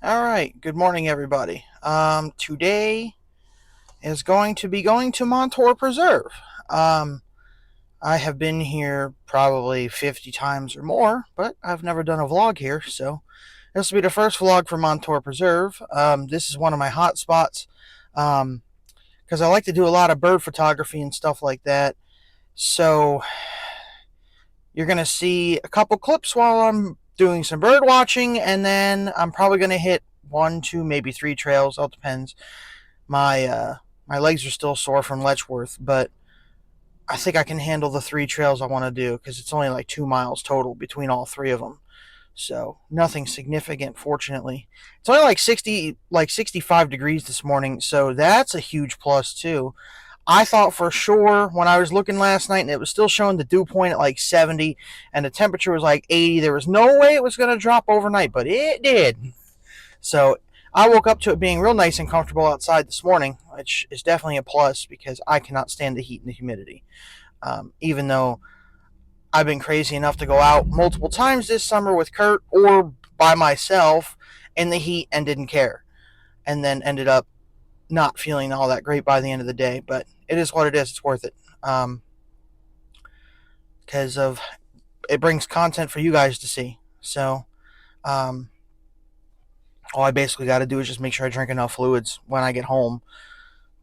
All right. Good morning, everybody. Today is going to be going to Montour Preserve. Um, I have been here probably 50 times or more, but I've never done a vlog here, so this will be the first vlog for Montour Preserve. This is one of my hot spots because I like to do a lot of bird photography and stuff like that. So you're going to see a couple clips while I'm doing some bird watching, and then I'm probably going to hit one, two, maybe three trails. All depends. My legs are still sore from Letchworth, but I think I can handle the three trails I want to do because it's only like 2 miles total between all three of them. So nothing significant, fortunately. It's only like 65 degrees this morning, so that's a huge plus too. I thought for sure when I was looking last night and it was still showing the dew point at like 70 and the temperature was like 80, there was no way it was going to drop overnight, but it did. So I woke up to it being real nice and comfortable outside this morning, which is definitely a plus because I cannot stand the heat and the humidity. Even though I've been crazy enough to go out multiple times this summer with Kurt or by myself in the heat and didn't care, and then ended up not feeling all that great by the end of the day. But it is what it is. It's worth it because of it brings content for you guys to see. So um, all I basically got to do is just make sure I drink enough fluids when I get home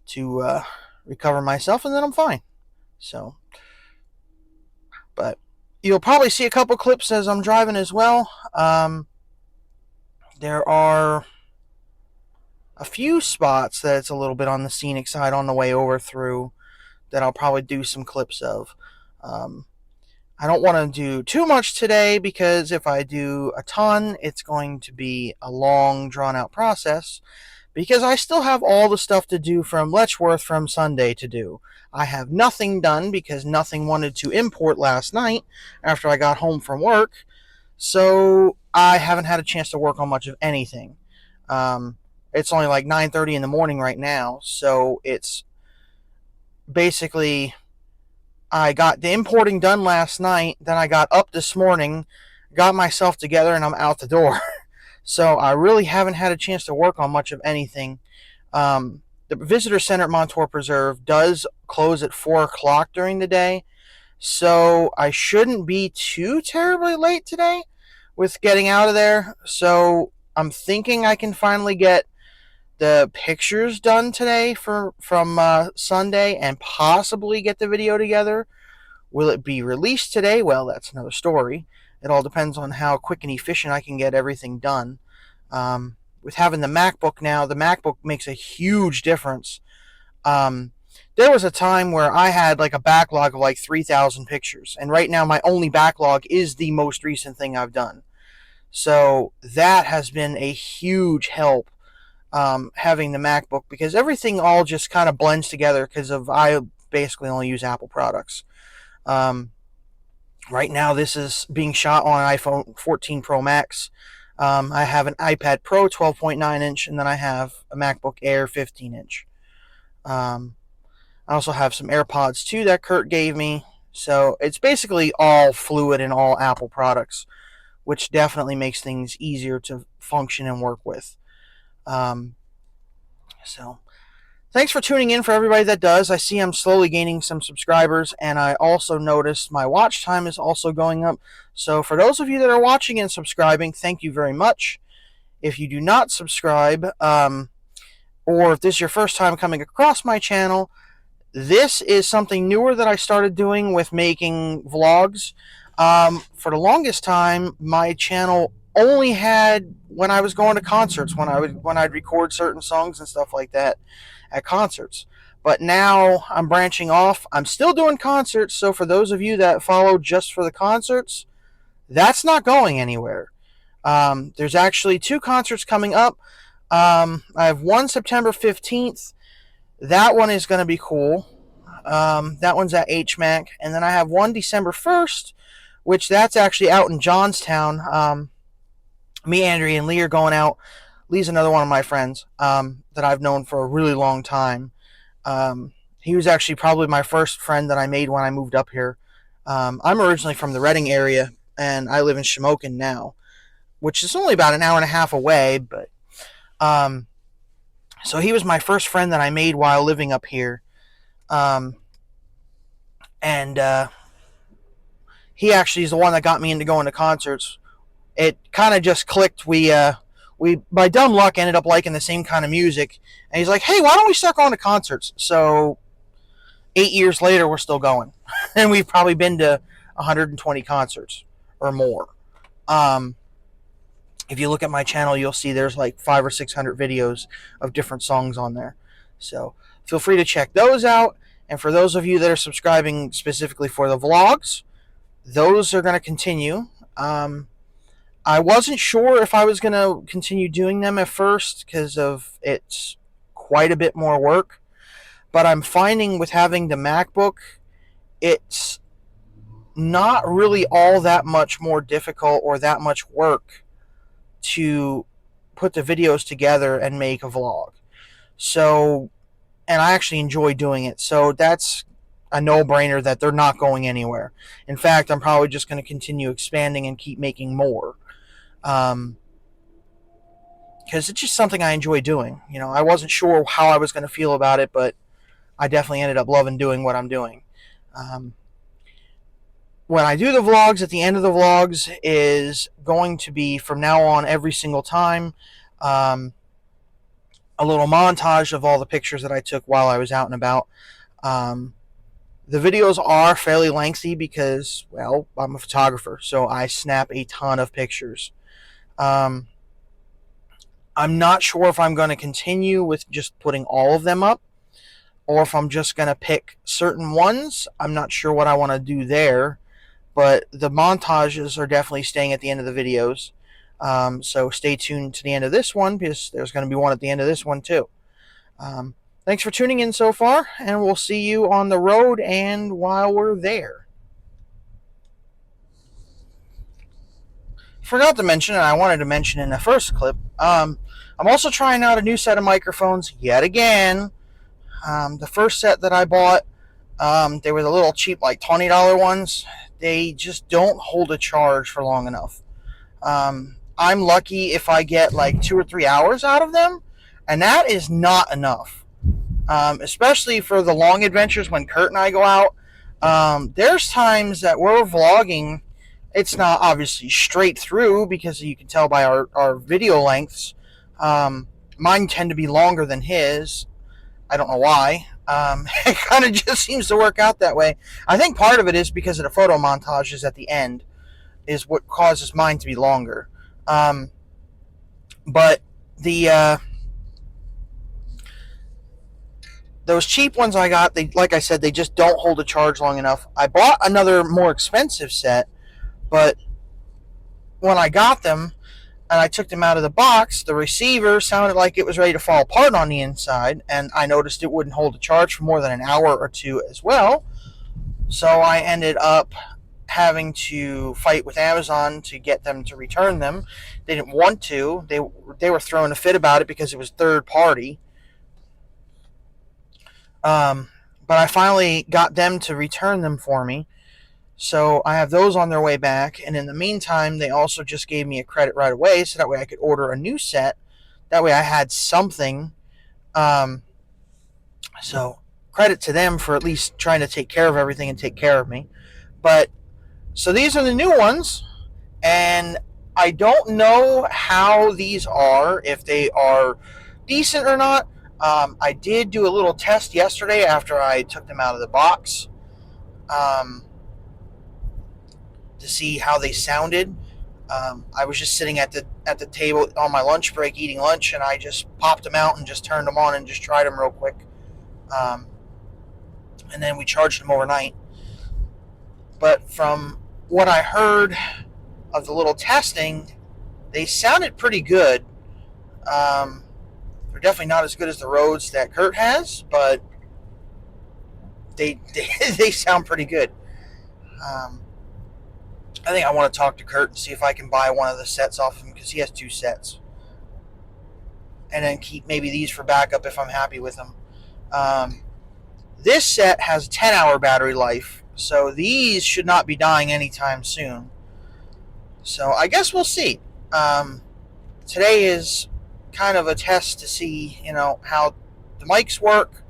to recover myself, and then I'm fine. So, but you'll probably see a couple clips as I'm driving as well. There are a few spots that it's a little bit on the scenic side on the way over through that I'll probably do some clips of. Um, I don't want to do too much today because if I do a ton, it's going to be a long, drawn out process because I still have all the stuff to do from Letchworth from Sunday to do. I have nothing done because nothing wanted to import last night after I got home from work, so I haven't had a chance to work on much of anything. It's only like 9:30 in the morning right now, so it's basically I got the importing done last night, then I got up this morning, got myself together, and I'm out the door. So I really haven't had a chance to work on much of anything. The visitor center at Montour Preserve does close at 4 o'clock during the day, so I shouldn't be too terribly late today with getting out of there. So I'm thinking I can finally get the pictures done today from Sunday and possibly get the video together. Will it be released today? Well, that's another story. It all depends on how quick and efficient I can get everything done. With having the MacBook now, the MacBook makes a huge difference. Um, there was a time where I had like a backlog of like 3,000 pictures, and right now my only backlog is the most recent thing I've done. So that has been a huge help, having the MacBook, because everything all just kind of blends together because of I basically only use Apple products. Um, right now, this is being shot on an iPhone 14 Pro Max. I have an iPad Pro 12.9 inch, and then I have a MacBook Air 15 inch. Um, I also have some AirPods too that Kurt gave me. So it's basically all fluid and all Apple products, which definitely makes things easier to function and work with. Um, so thanks for tuning in for everybody that does. I see I'm slowly gaining some subscribers, and I also noticed my watch time is also going up. So for those of you that are watching and subscribing, thank you very much. If you do not subscribe, or if this is your first time coming across my channel, this is something newer that I started doing with making vlogs. For the longest time, my channel only had when I was going to concerts, when I'd record certain songs and stuff like that at concerts. But now I'm branching off. I'm still doing concerts, so for those of you that follow just for the concerts, that's not going anywhere. There's actually two concerts coming up. I have one September 15th. That one is going to be cool. That one's at HMAC. And then I have one December 1st, which that's actually out in Johnstown. Me, Andrea, and Lee are going out. Lee's another one of my friends that I've known for a really long time. He was actually probably my first friend that I made when I moved up here. I'm originally from the Reading area, and I live in Shamokin now, which is only about an hour and a half away, but So he was my first friend that I made while living up here. Um, and he actually is the one that got me into going to concerts. It kind of just clicked. We by dumb luck ended up liking the same kind of music, and he's like, "Hey, why don't we start going to concerts?" So 8 years later, we're still going, and we've probably been to 120 concerts or more. Um, if you look at my channel, you'll see there's like 500 or 600 videos of different songs on there. So feel free to check those out. And for those of you that are subscribing specifically for the vlogs, those are going to continue. I wasn't sure if I was going to continue doing them at first because of it's quite a bit more work. But I'm finding with having the MacBook, it's not really all that much more difficult or that much work to put the videos together and make a vlog. So, and I actually enjoy doing it. So that's a no-brainer that they're not going anywhere. In fact, I'm probably just going to continue expanding and keep making more. Because it's just something I enjoy doing. You know, I wasn't sure how I was going to feel about it, but I definitely ended up loving doing what I'm doing. When I do the vlogs, at the end of the vlogs is going to be, from now on, every single time, a little montage of all the pictures that I took while I was out and about. The videos are fairly lengthy because, well, I'm a photographer, so I snap a ton of pictures. I'm not sure if I'm going to continue with just putting all of them up, or if I'm just going to pick certain ones. I'm not sure what I want to do there, but the montages are definitely staying at the end of the videos. So stay tuned to the end of this one, because there's going to be one at the end of this one too. Thanks for tuning in so far, and we'll see you on the road and while we're there. Forgot to mention, and I wanted to mention in the first clip, I'm also trying out a new set of microphones yet again. The first set that I bought, they were the little cheap, like $20 ones. They just don't hold a charge for long enough. I'm lucky if I get like 2 or 3 hours out of them, and that is not enough. Especially for the long adventures when Kurt and I go out. There's times that we're vlogging. It's not obviously straight through because you can tell by our video lengths. Mine tend to be longer than his. I don't know why. It kind of just seems to work out that way. I think part of it is because of the photo montages at the end is what causes mine to be longer. But the those cheap ones I got, they, like I said, they just don't hold a charge long enough. I bought another more expensive set, but when I got them and I took them out of the box, the receiver sounded like it was ready to fall apart on the inside, and I noticed it wouldn't hold a charge for more than an hour or two as well. So I ended up having to fight with Amazon to get them to return them. They didn't want to. They were throwing a fit about it because it was third party. But I finally got them to return them for me. So I have those on their way back. And in the meantime, they also just gave me a credit right away so that way I could order a new set. That way I had something. So credit to them for at least trying to take care of everything and take care of me. But so these are the new ones. And I don't know how these are, if they are decent or not. I did do a little test yesterday after I took them out of the box to see how they sounded. I was just sitting at the table on my lunch break eating lunch, and I just popped them out and just turned them on and just tried them real quick. And then we charged them overnight. But from what I heard of the little testing, they sounded pretty good. They're definitely not as good as the Rhodes that Kurt has, but they sound pretty good. I think I want to talk to Kurt and see if I can buy one of the sets off him, because he has 2 sets. And then keep maybe these for backup if I'm happy with them. This set has a 10-hour battery life, so these should not be dying anytime soon. So I guess we'll see. Today is kind of a test to see, how the mics work.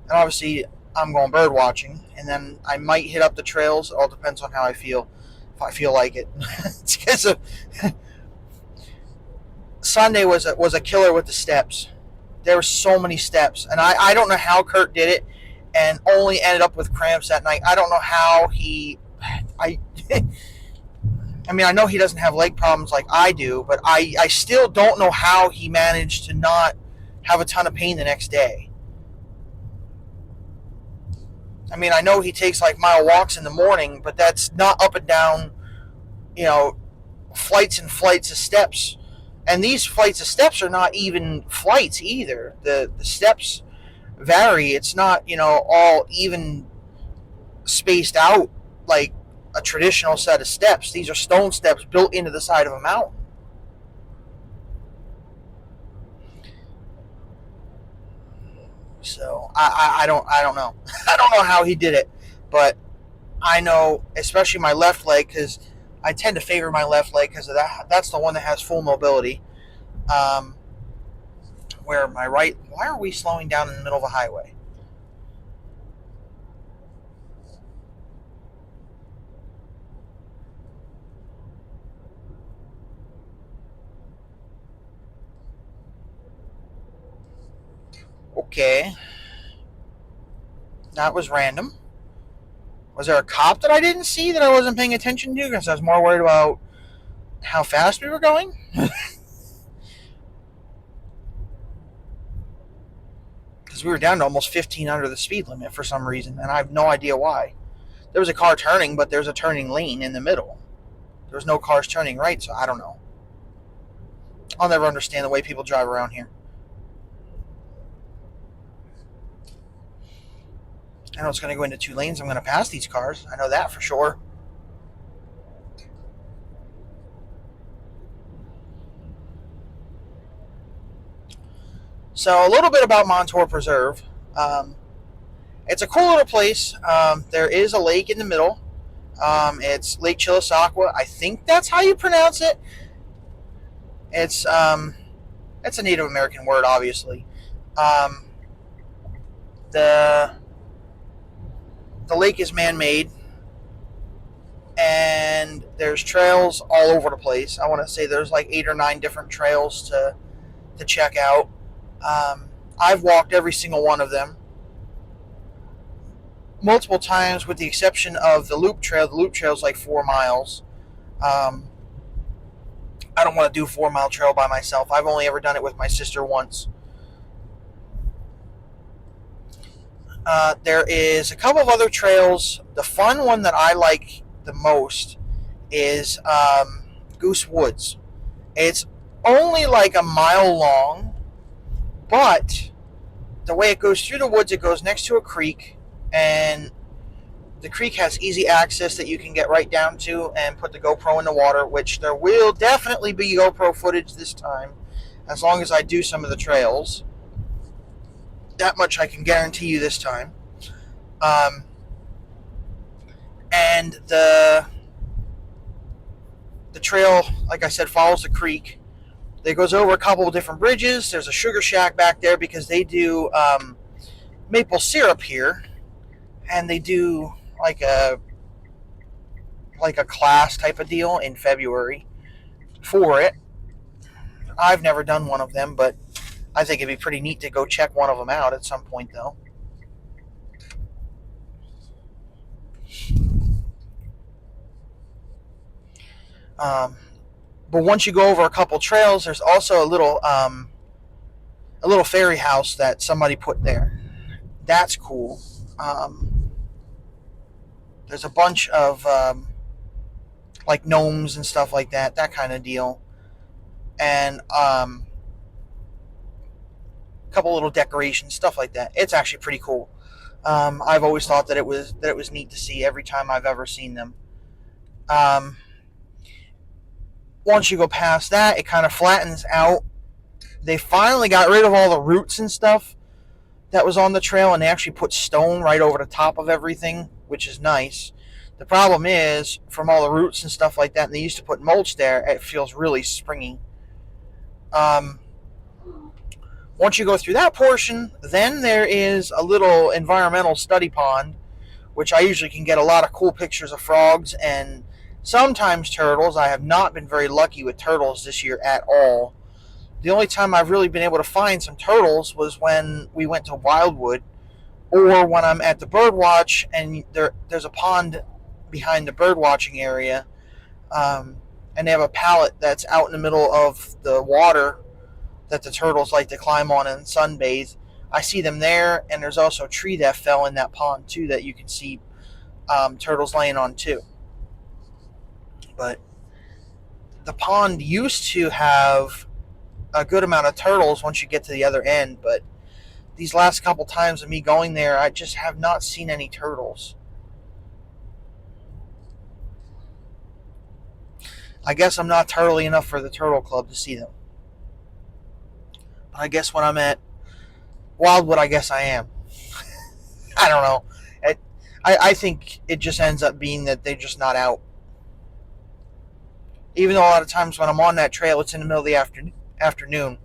And obviously, I'm going bird watching, and then I might hit up the trails. It all depends on how I feel. If I feel like it, it's because of Sunday was a killer with the steps. There were so many steps, and I don't know how Kurt did it, and only ended up with cramps that night. I don't know how I. I mean, I know he doesn't have leg problems like I do, but I still don't know how he managed to not have a ton of pain the next day. I mean, I know he takes like mile walks in the morning, but that's not up and down, you know, flights and flights of steps. And these flights of steps are not even flights either. The steps vary. It's not, all even spaced out like a traditional set of steps. These are stone steps built into the side of a mountain. So I don't know. I don't know how he did it, but I know, especially my left leg, because I tend to favor my left leg because of that. That's the one that has full mobility. Where my right, why are we slowing down in the middle of a highway? Okay, that was random. Was there a cop that I didn't see that I wasn't paying attention to because I was more worried about how fast we were going? Because we were down to almost 15 under the speed limit for some reason, and I have no idea why. There was a car turning, but there's a turning lane in the middle. There was no cars turning right, so I don't know. I'll never understand the way people drive around here. I know it's going to go into 2 lanes. I'm going to pass these cars. I know that for sure. So a little bit about Montour Preserve. It's a cool little place. There is a lake in the middle. It's Lake Chilisaqua. I think that's how you pronounce it. It's a Native American word, obviously. The lake is man-made, and there's trails all over the place. I want to say there's like 8 or 9 different trails to check out. I've walked every single one of them multiple times, with the exception of the loop trail. The loop trail is like 4 miles. I don't want to do a 4-mile trail by myself. I've only ever done it with my sister once. There is a couple of other trails. The fun one that I like the most is Goose Woods. It's only like a mile long, but the way it goes through the woods, it goes next to a creek, and the creek has easy access that you can get right down to and put the GoPro in the water, which there will definitely be GoPro footage this time, as long as I do some of the trails. That much I can guarantee you this time. And the trail, like I said, follows the creek. It goes over a couple of different bridges. There's a sugar shack back there because they do maple syrup here, and they do like a class type of deal in February for it. I've never done one of them, but I think it'd be pretty neat to go check one of them out at some point, though. But once you go over a couple trails, there's also a little fairy house that somebody put there. That's cool. There's a bunch of like gnomes and stuff like that kind of deal, and a couple little decorations, stuff like that. It's actually pretty cool. I've always thought that it was neat to see every time I've ever seen them. Once you go past that, it kind of flattens out. They finally got rid of all the roots and stuff that was on the trail, and they actually put stone right over the top of everything, which is nice. The problem is, from all the roots and stuff like that, and they used to put mulch there, it feels really springy. Once you go through that portion, then there is a little environmental study pond, which I usually can get a lot of cool pictures of frogs and sometimes turtles. I have not been very lucky with turtles this year at all. The only time I've really been able to find some turtles was when we went to Wildwood, or when I'm at the bird watch and there's a pond behind the bird watching area, um, and they have a pallet that's out in the middle of the water that the turtles like to climb on and sunbathe. I see them there, and there's also a tree that fell in that pond too that you can see turtles laying on too. But the pond used to have a good amount of turtles once you get to the other end, but these last couple times of me going there, I just have not seen any turtles. I guess I'm not turtly enough for the turtle club to see them. But I guess when I'm at Wildwood, I guess I am. I don't know. I think it just ends up being that they're just not out. Even though a lot of times when I'm on that trail, it's in the middle of the afternoon.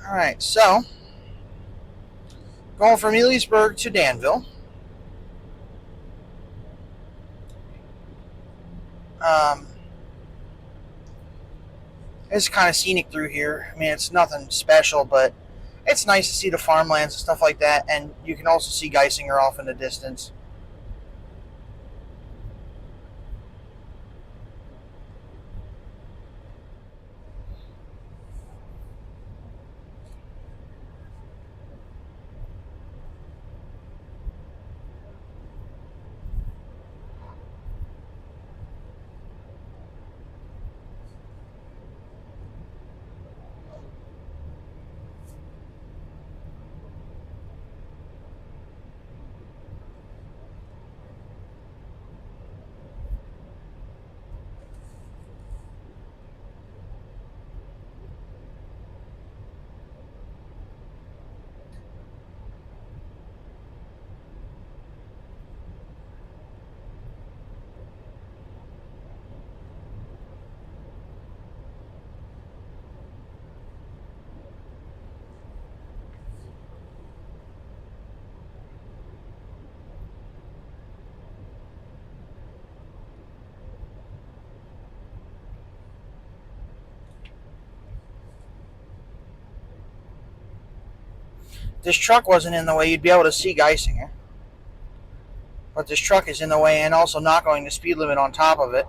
All right, so going from Ely'sburg to Danville. Um, it's kind of scenic through here. I mean, it's nothing special, but it's nice to see the farmlands and stuff like that. And you can also see Geisinger off in the distance. If this truck wasn't in the way, you'd be able to see Geisinger. But this truck is in the way and also not going the speed limit on top of it.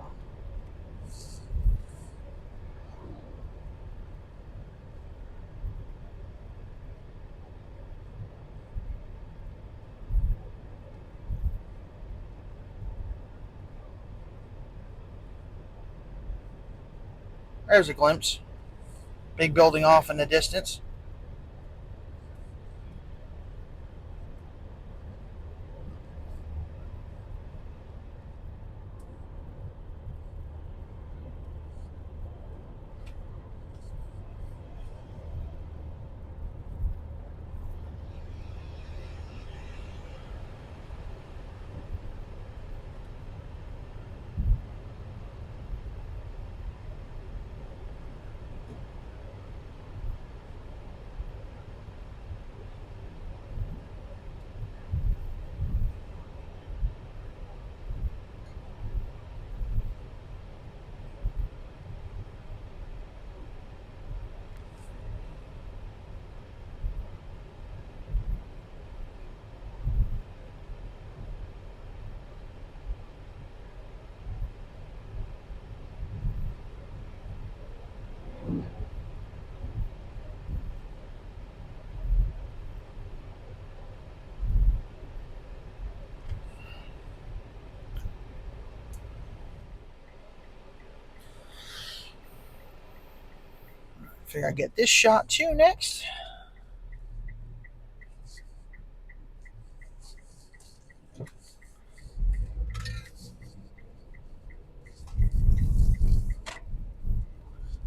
There's a glimpse. Big building off in the distance. Figure I get this shot too next.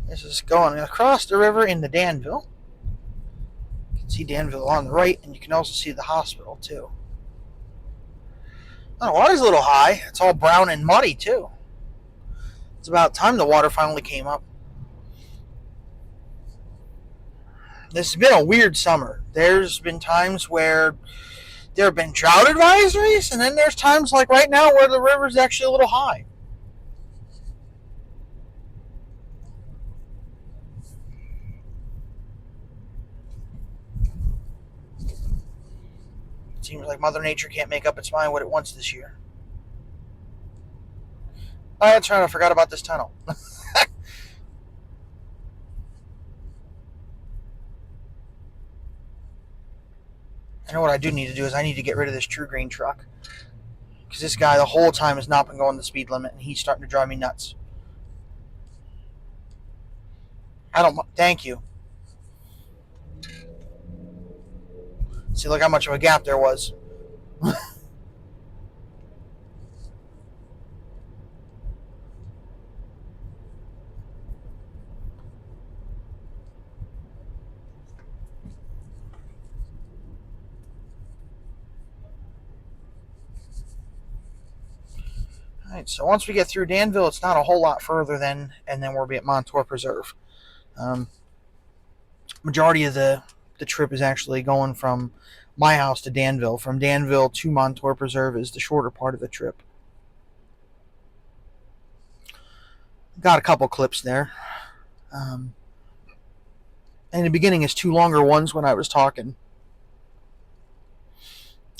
This is going across the river into Danville. See Danville on the right, and you can also see the hospital too. Oh, the water's a little high. It's all brown and muddy too. It's about time the water finally came up. This has been a weird summer. There's been times where there have been drought advisories, and then there's times like right now where the river's actually a little high. It seems like Mother Nature can't make up its mind what it wants this year. Oh, that's right, I forgot about this tunnel. I know what I do need to do is I need to get rid of this True Green truck. Because this guy the whole time has not been going the speed limit, and he's starting to drive me nuts. I don't... Thank you. See, look how much of a gap there was. Alright, so once we get through Danville, it's not a whole lot further then, and then we'll be at Montour Preserve. Majority of the trip is actually going from my house to Danville. From Danville to Montour Preserve is the shorter part of the trip. Got a couple clips there. In the beginning, it's two longer ones when I was talking,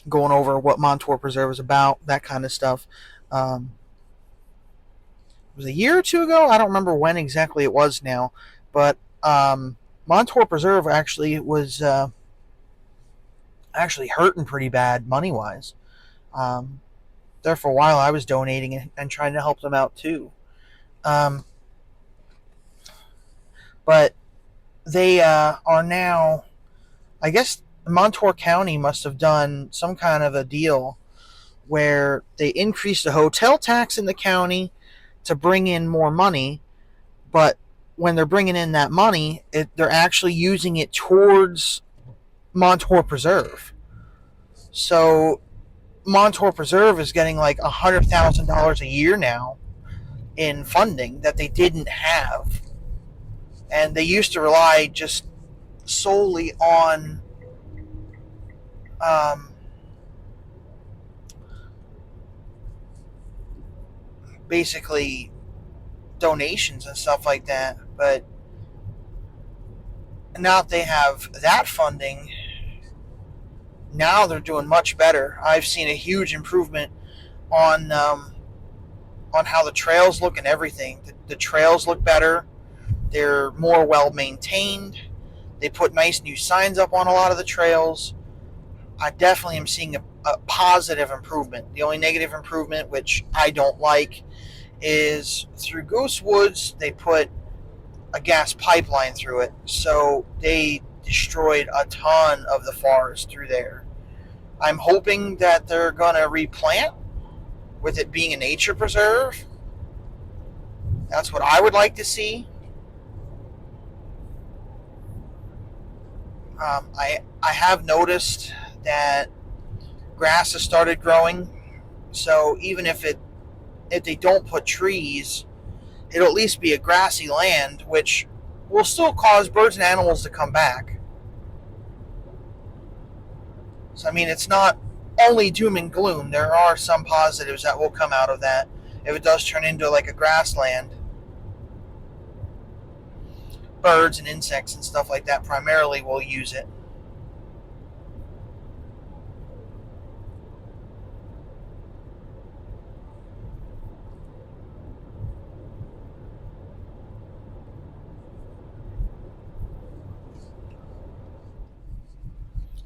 going over what Montour Preserve is about, that kind of stuff. It was a year or two ago. I don't remember when exactly it was now, but Montour Preserve actually was actually hurting pretty bad money wise. There for a while, I was donating and trying to help them out too. But they are now, I guess Montour County must have done some kind of a deal where they increased the hotel tax in the county to bring in more money, but when they're bringing in that money, they're actually using it towards Montour Preserve. So Montour Preserve is getting like $100,000 a year now in funding that they didn't have. And they used to rely just solely on basically donations and stuff like that. But now that they have that funding, now they're doing much better. I've seen a huge improvement on how the trails look and everything. The trails look better. They're more well maintained. They put nice new signs up on a lot of the trails. I definitely am seeing a positive improvement. The only negative improvement, which I don't like, is through Goose Woods, they put a gas pipeline through it. So they destroyed a ton of the forest through there. I'm hoping that they're going to replant, with it being a nature preserve. That's what I would like to see. I have noticed that grass has started growing, so even if they don't put trees, it'll at least be a grassy land, which will still cause birds and animals to come back. So I mean, it's not only doom and gloom. There are some positives that will come out of that if it does turn into like a grassland. Birds and insects and stuff like that primarily will use it.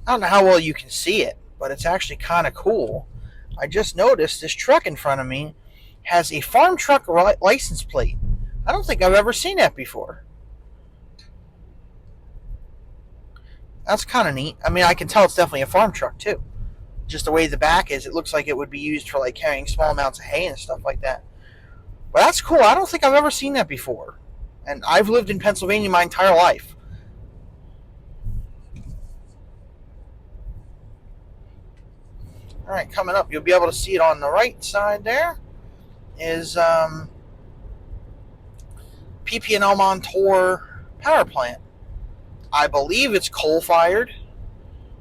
I don't know how well you can see it, but it's actually kind of cool. I just noticed this truck in front of me has a farm truck license plate. I don't think I've ever seen that before. That's kind of neat. I mean, I can tell it's definitely a farm truck too. Just the way the back is, it looks like it would be used for like carrying small amounts of hay and stuff like that. But that's cool. I don't think I've ever seen that before. And I've lived in Pennsylvania my entire life. All right, coming up, you'll be able to see it on the right side there is PP&L Montour power plant. I believe it's coal-fired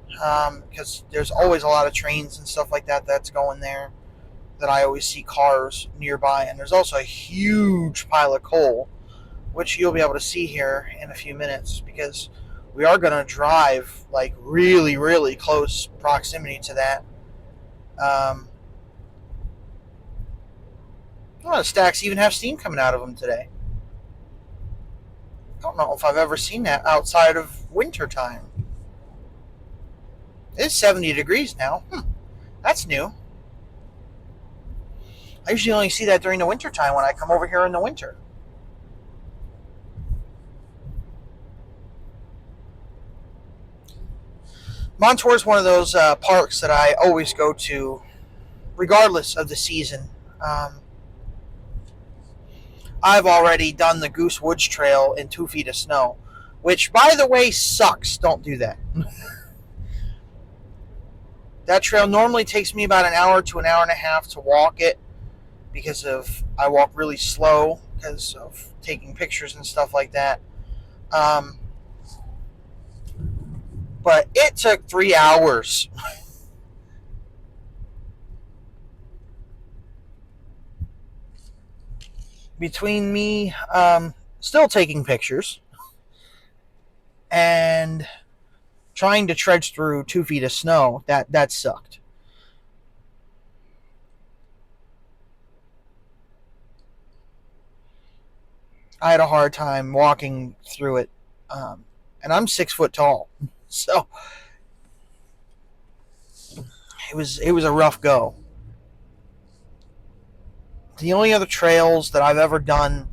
because there's always a lot of trains and stuff like that that's going there, that I always see cars nearby. And there's also a huge pile of coal, which you'll be able to see here in a few minutes, because we are going to drive like really, really close proximity to that. A lot of stacks even have steam coming out of them today. I don't know if I've ever seen that outside of winter time. It's 70 degrees now. That's new. I usually only see that during the winter time when I come over here in the winter. Montour is one of those parks that I always go to, regardless of the season. I've already done the Goose Woods Trail in 2 feet of snow, which, by the way, sucks. Don't do that. That trail normally takes me about an hour to an hour and a half to walk it, because I walk really slow because of taking pictures and stuff like that. But it took 3 hours. Between me still taking pictures and trying to trudge through 2 feet of snow, that sucked. I had a hard time walking through it, and I'm 6 foot tall, so it was a rough go. The only other trails that I've ever done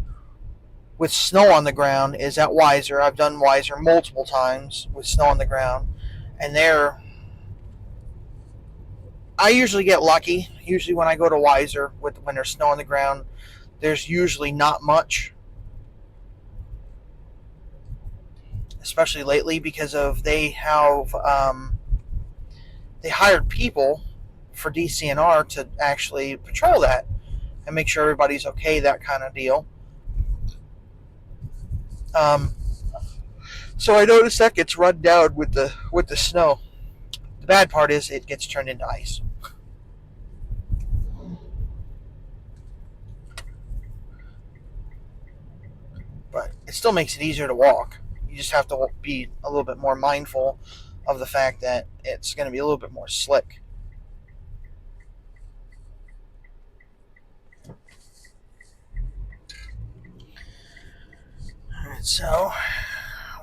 with snow on the ground is at Weiser. I've done Weiser multiple times with snow on the ground, and there I usually get lucky. Usually when I go to Weiser when there's snow on the ground, there's usually not much, especially lately, because of they hired people for DCNR to actually patrol that and make sure everybody's okay, that kind of deal. So I noticed that gets run down with the snow. The bad part is it gets turned into ice. But it still makes it easier to walk. You just have to be a little bit more mindful of the fact that it's going to be a little bit more slick. Alright, so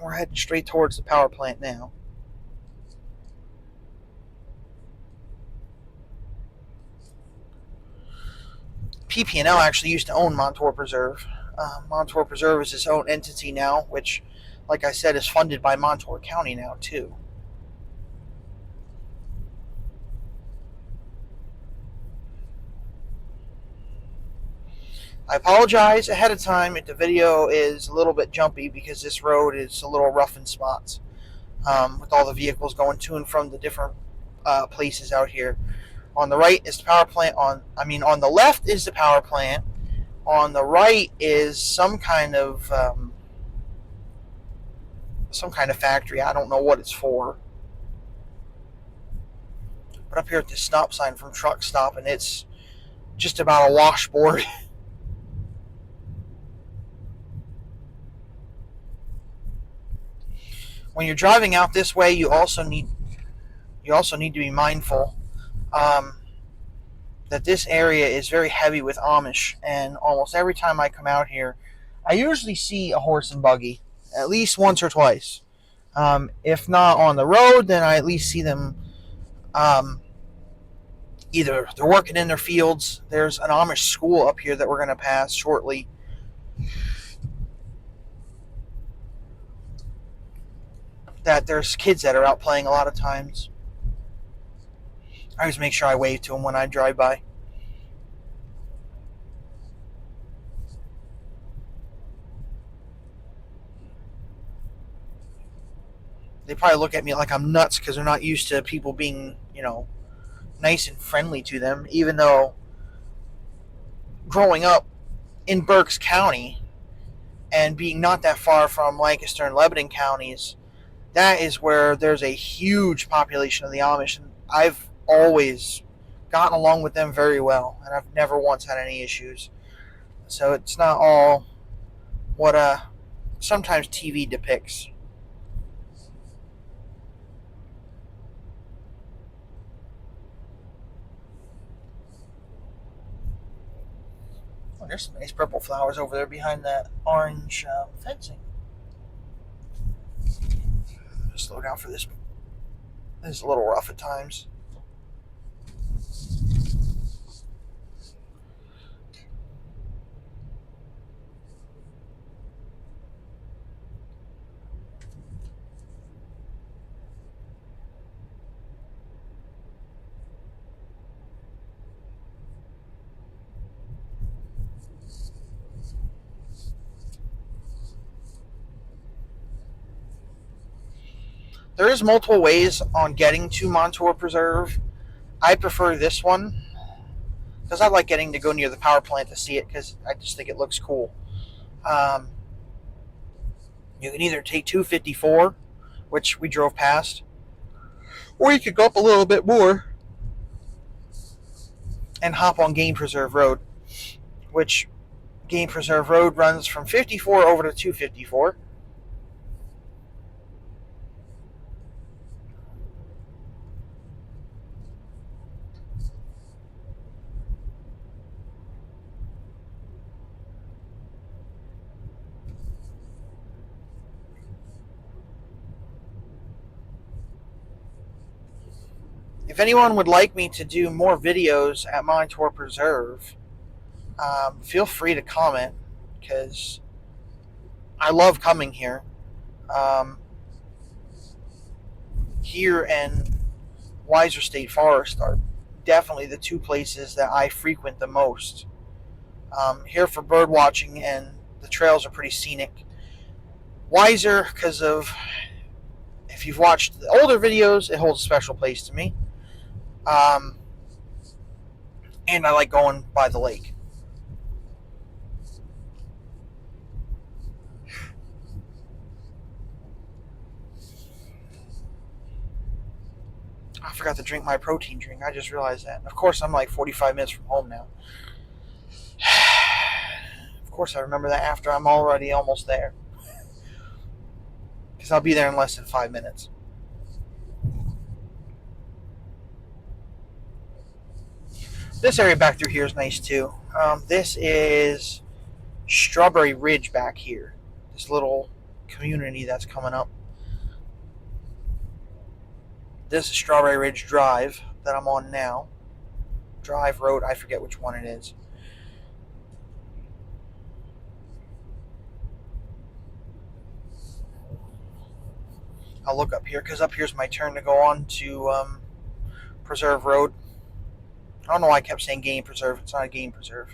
we're heading straight towards the power plant now. PP&L actually used to own Montour Preserve. Montour Preserve is its own entity now, which, like I said, is funded by Montour County now, too. I apologize ahead of time if the video is a little bit jumpy, because this road is a little rough in spots, with all the vehicles going to and from the different places out here. On the right is the power plant. On the left is the power plant. On the right is some kind of factory. I don't know what it's for. But up here at this stop sign from Truck Stop, and it's just about a washboard. When you're driving out this way, you also need to be mindful that this area is very heavy with Amish, and almost every time I come out here, I usually see a horse and buggy at least once or twice. If not on the road, then I at least see them. Either they're working in their fields. There's an Amish school up here that we're going to pass shortly. That there's kids that are out playing a lot of times. I always make sure I wave to them when I drive by. They probably look at me like I'm nuts because they're not used to people being, nice and friendly to them, even though growing up in Berks County and being not that far from Lancaster and Lebanon counties, that is where there's a huge population of the Amish, and I've always gotten along with them very well, and I've never once had any issues. So it's not all what sometimes TV depicts. Oh, there's some nice purple flowers over there behind that orange fencing. Slow down for this. This is a little rough at times. There is multiple ways on getting to Montour Preserve. I prefer this one because I like getting to go near the power plant to see it because I just think it looks cool. Um, you can either take 254, which we drove past, or you could go up a little bit more and hop on Game Preserve Road, which Game Preserve Road runs from 54 over to 254. If anyone would like me to do more videos at Montour Preserve, feel free to comment because I love coming here. Um, Here and Weiser State Forest are definitely the two places that I frequent the most. Here for bird watching, and the trails are pretty scenic. Weiser, because of if you've watched the older videos, it holds a special place to me. Um, and I like going by the lake. I forgot to drink my protein drink. I just realized that. Of course, I'm like 45 minutes from home now. Of course, I remember that after I'm already almost there. Because I'll be there in less than 5 minutes. This area back through here is nice too. This is Strawberry Ridge back here. This little community that's coming up. This is Strawberry Ridge Drive that I'm on now. Drive Road, I forget which one it is. I'll look up here because up here's my turn to go on to Preserve Road. I don't know why I kept saying Game Preserve. It's not a game preserve.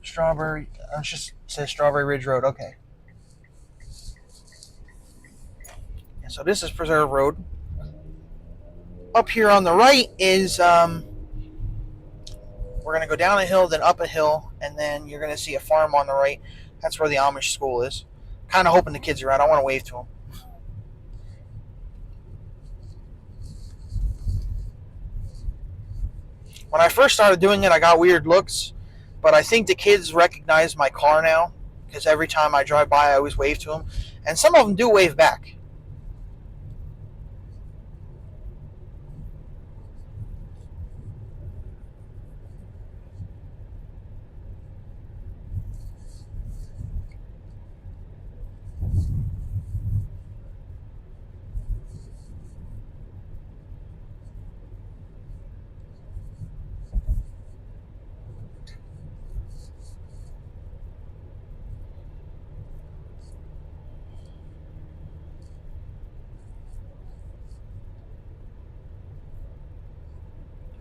Strawberry. It just says Strawberry Ridge Road. Okay. And so this is Preserve Road. Up here on the right is we're gonna go down a hill, then up a hill, and then you're gonna see a farm on the right. That's where the Amish school is. Kind of hoping the kids are out. I want to wave to them. When I first started doing it, I got weird looks, but I think the kids recognize my car now because every time I drive by, I always wave to them, and some of them do wave back.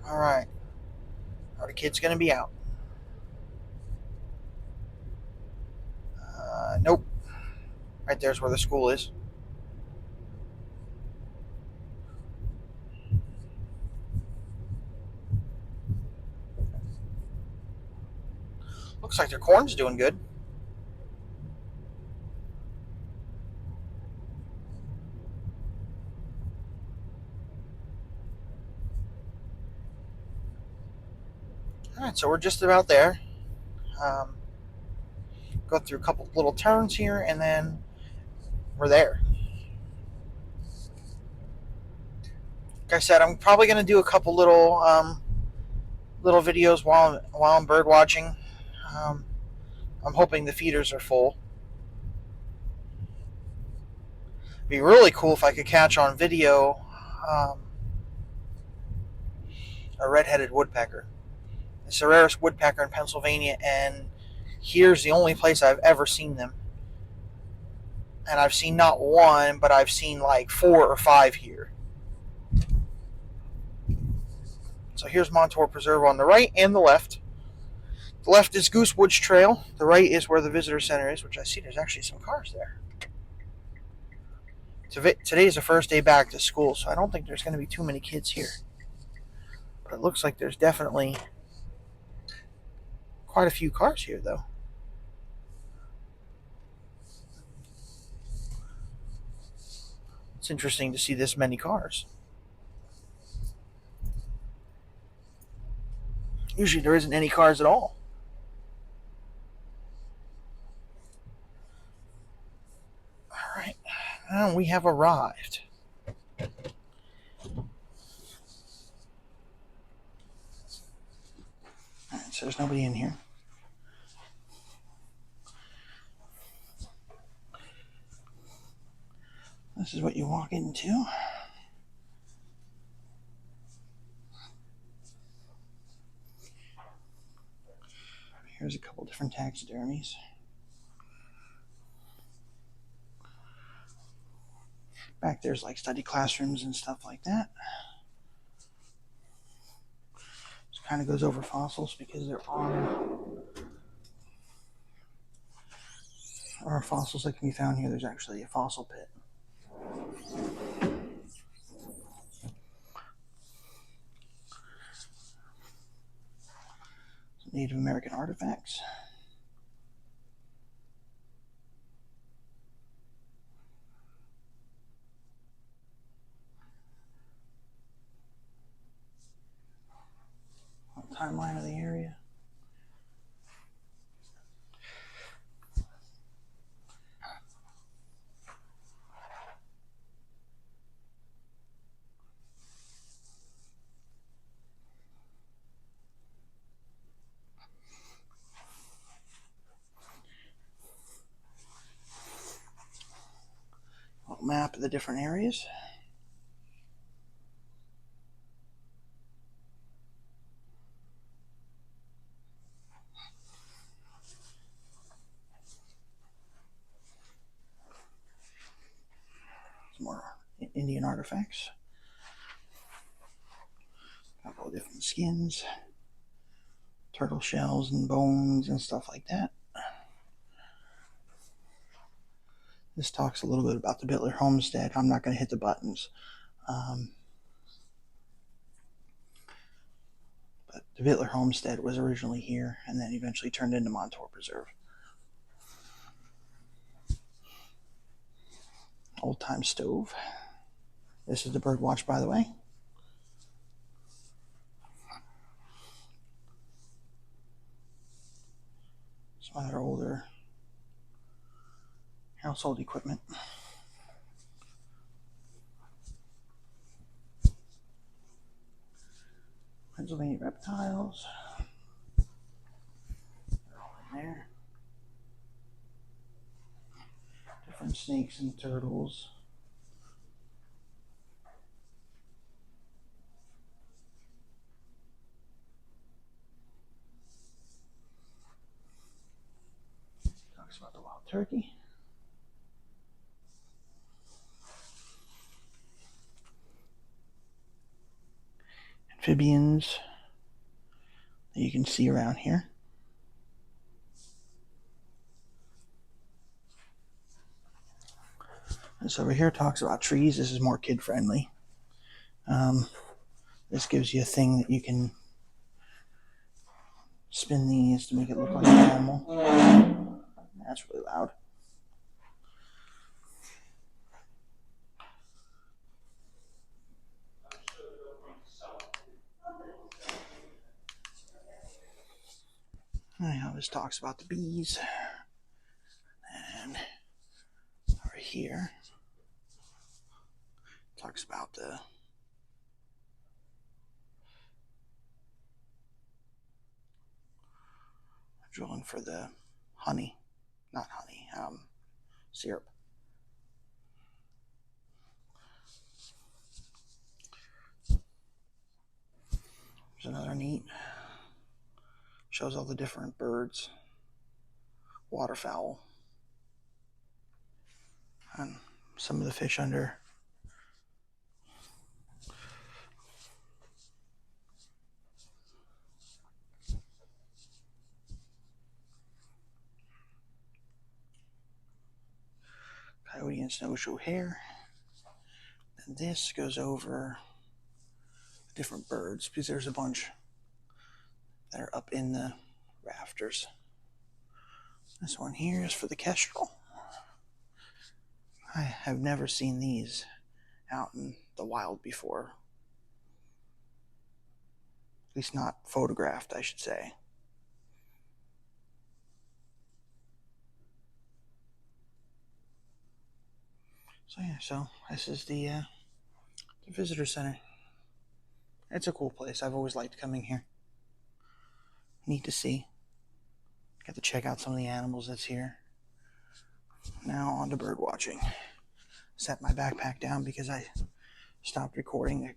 All right. Are the kids going to be out? Nope. Right there's where the school is. Looks like their corn's doing good. All right, so we're just about there. Um, go through a couple little turns here, and then we're there. Like I said, I'm probably going to do a couple little videos while I'm bird watching. Um, I'm hoping the feeders are full. It'd be really cool if I could catch on video um, a red-headed woodpecker. It's the rarest woodpecker in Pennsylvania, and here's the only place I've ever seen them. And I've seen not one, but I've seen like 4 or 5 here. So here's Montour Preserve on the right and the left. The left is Goosewoods Trail. The right is where the visitor center is, which I see there's actually some cars there. Today's the first day back to school, so I don't think there's going to be too many kids here. But it looks like there's definitely quite a few cars here, though. It's interesting to see this many cars. Usually there isn't any cars at all. All right, and we have arrived. All right, so there's nobody in here. This is what you walk into. Here's a couple different taxidermies. Back there's like study classrooms and stuff like that. This kind of goes over fossils because there are fossils that can be found here. There's actually a fossil pit. Some Native American artifacts. Timeline of the area. A map of the different areas. Some more Indian artifacts. A couple of different skins, turtle shells and bones and stuff like that. This talks a little bit about the Bittler homestead. I'm not going to hit the buttons. But the Bittler homestead was originally here and then eventually turned into Montour Preserve. Old time stove. This is the bird watch, by the way. Some other older household equipment. Pennsylvania reptiles. They're all in there. Different snakes and turtles. Talks about the wild turkey. amphibians that you can see around here. This over here talks about trees. This is more kid friendly. This gives you a thing that you can spin these to make it look like an animal. That's really loud. Anyhow, this talks about the bees. And over here talks about the drilling for the honey. Not honey, syrup. There's another neat. Shows all the different birds, waterfowl, and some of the fish under. Coyote and snowshoe hare. And this goes over different birds because there's a bunch that are up in the rafters. This one here is for the kestrel. I have never seen these out in the wild before. At least not photographed, I should say. So yeah, so this is the visitor center. It's a cool place. I've always liked coming here. Neat to see. Got to check out some of the animals that's here. Now on to bird watching. Set my backpack down because I stopped recording.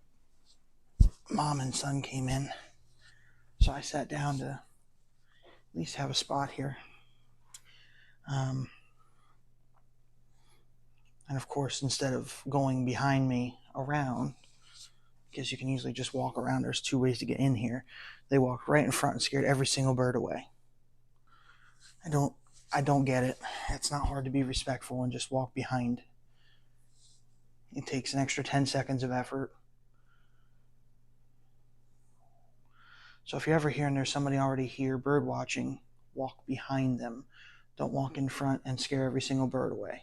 Mom and son came in. So I sat down to at least have a spot here. And of course, instead of going behind me around, because you can usually just walk around, there's 2 ways to get in here. They walked right in front and scared every single bird away. I don't get it. It's not hard to be respectful and just walk behind. It takes an extra 10 seconds of effort. So if you're ever here and there's somebody already here bird watching, walk behind them. Don't walk in front and scare every single bird away.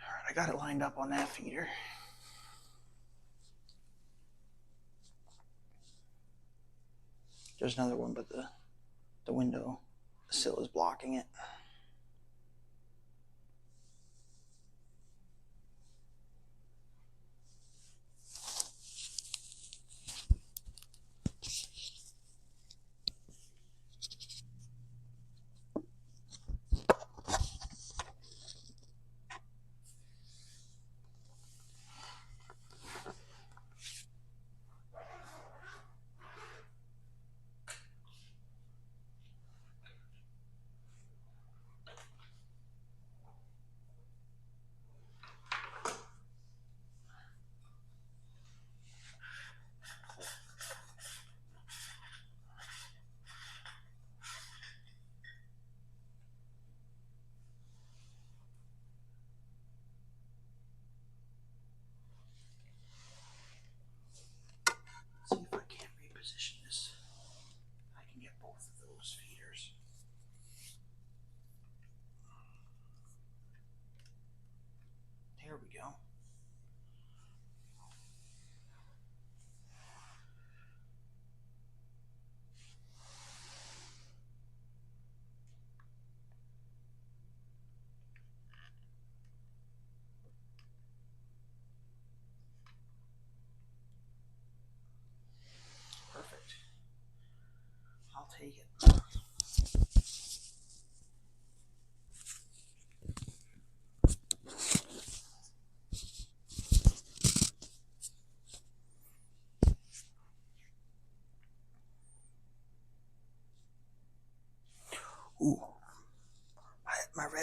All right, I got it lined up on that feeder. There's another one, but the window sill is blocking it.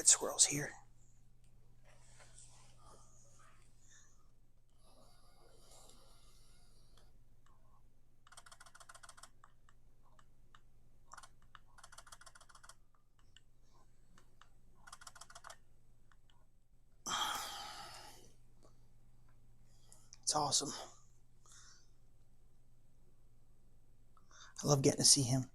red squirrels here. It's awesome. I love getting to see him.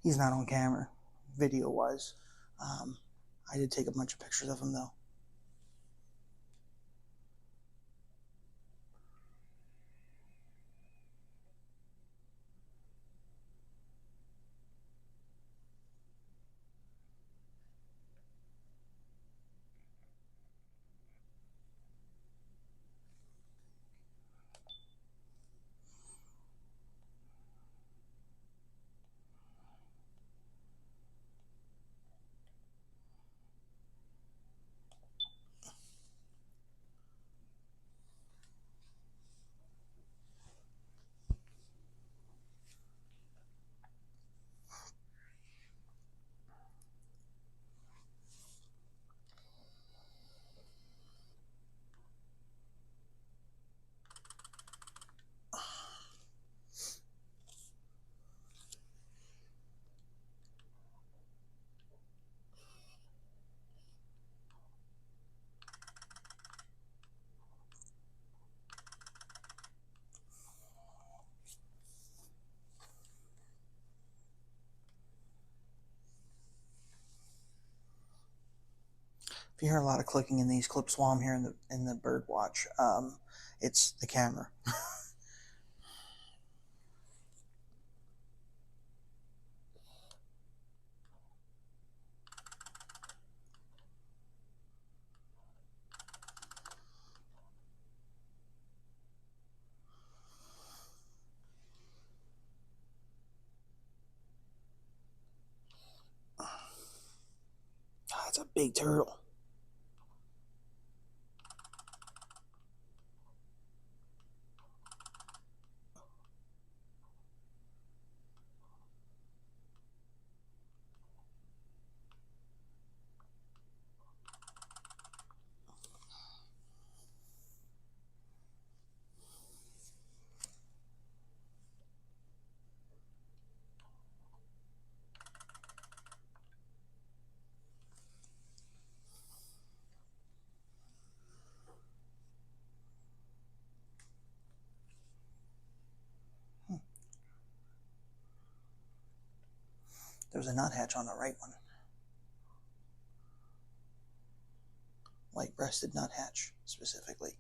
He's not on camera, video-wise. I did take a bunch of pictures of him, though. If you hear a lot of clicking in these clips while I'm here in the bird watch, it's the camera. That's a big turtle. There's a nuthatch on the right one. White-breasted nuthatch, specifically.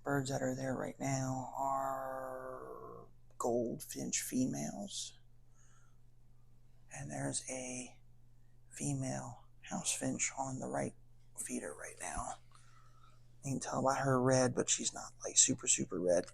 Birds that are there right now are goldfinch females. And there's a female house finch on the right feeder right now. You can tell by her red, but she's not like super, super red.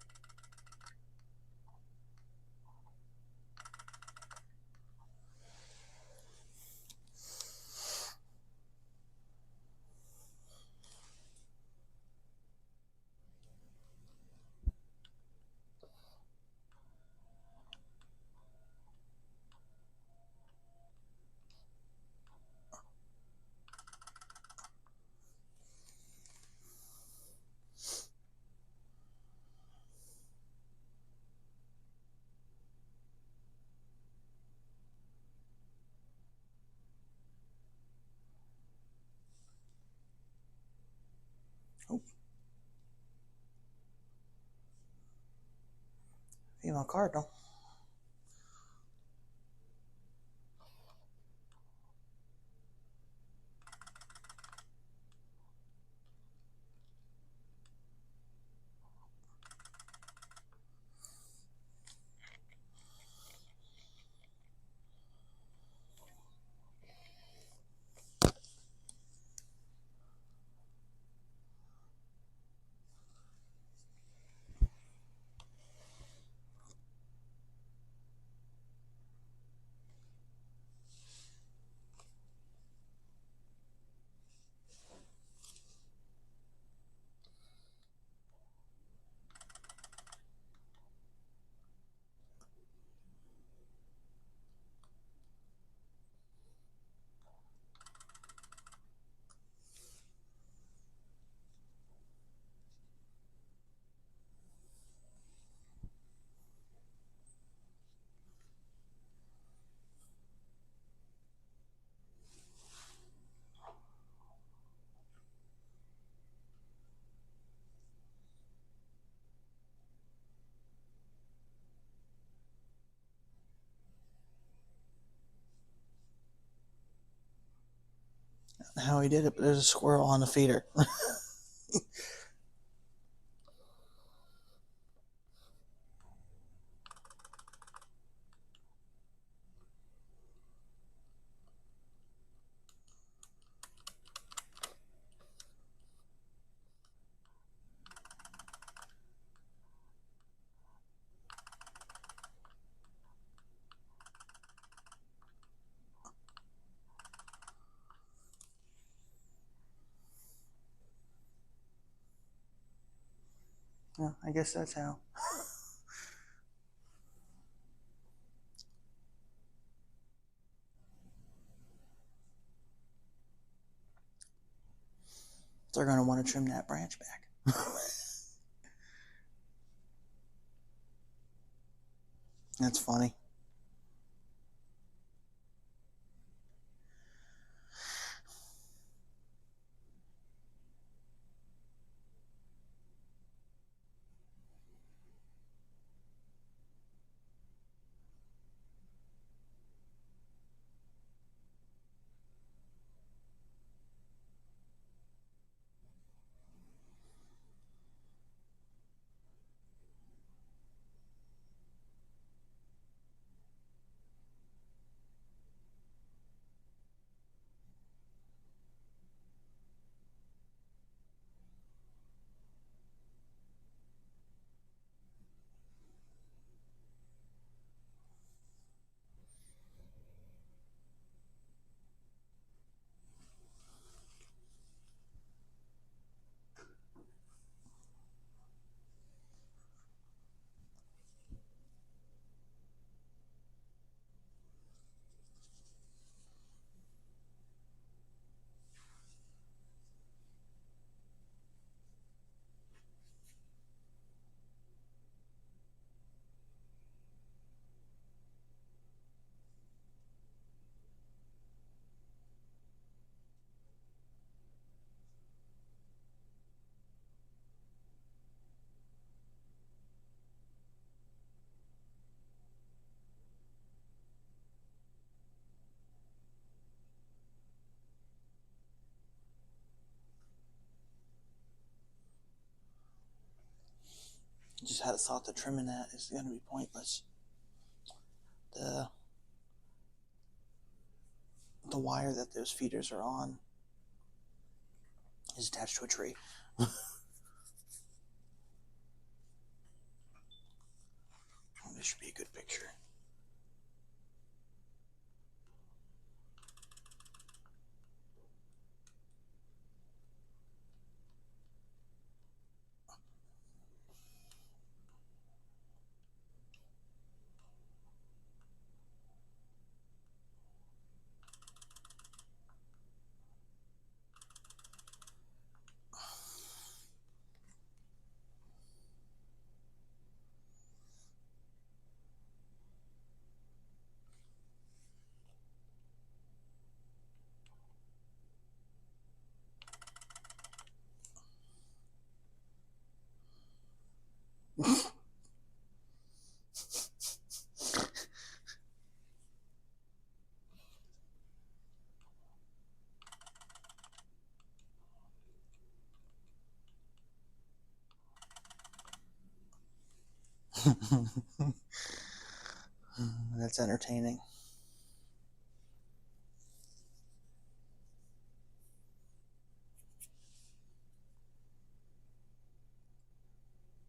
Oh. Female cardinal. How he did it, but there's a squirrel on the feeder. Yeah, I guess that's how. They're going to want to trim that branch back. That's funny. Just had a thought that trimming that is going to be pointless. The the wire that those feeders are on is attached to a tree. This should be a good picture. That's entertaining.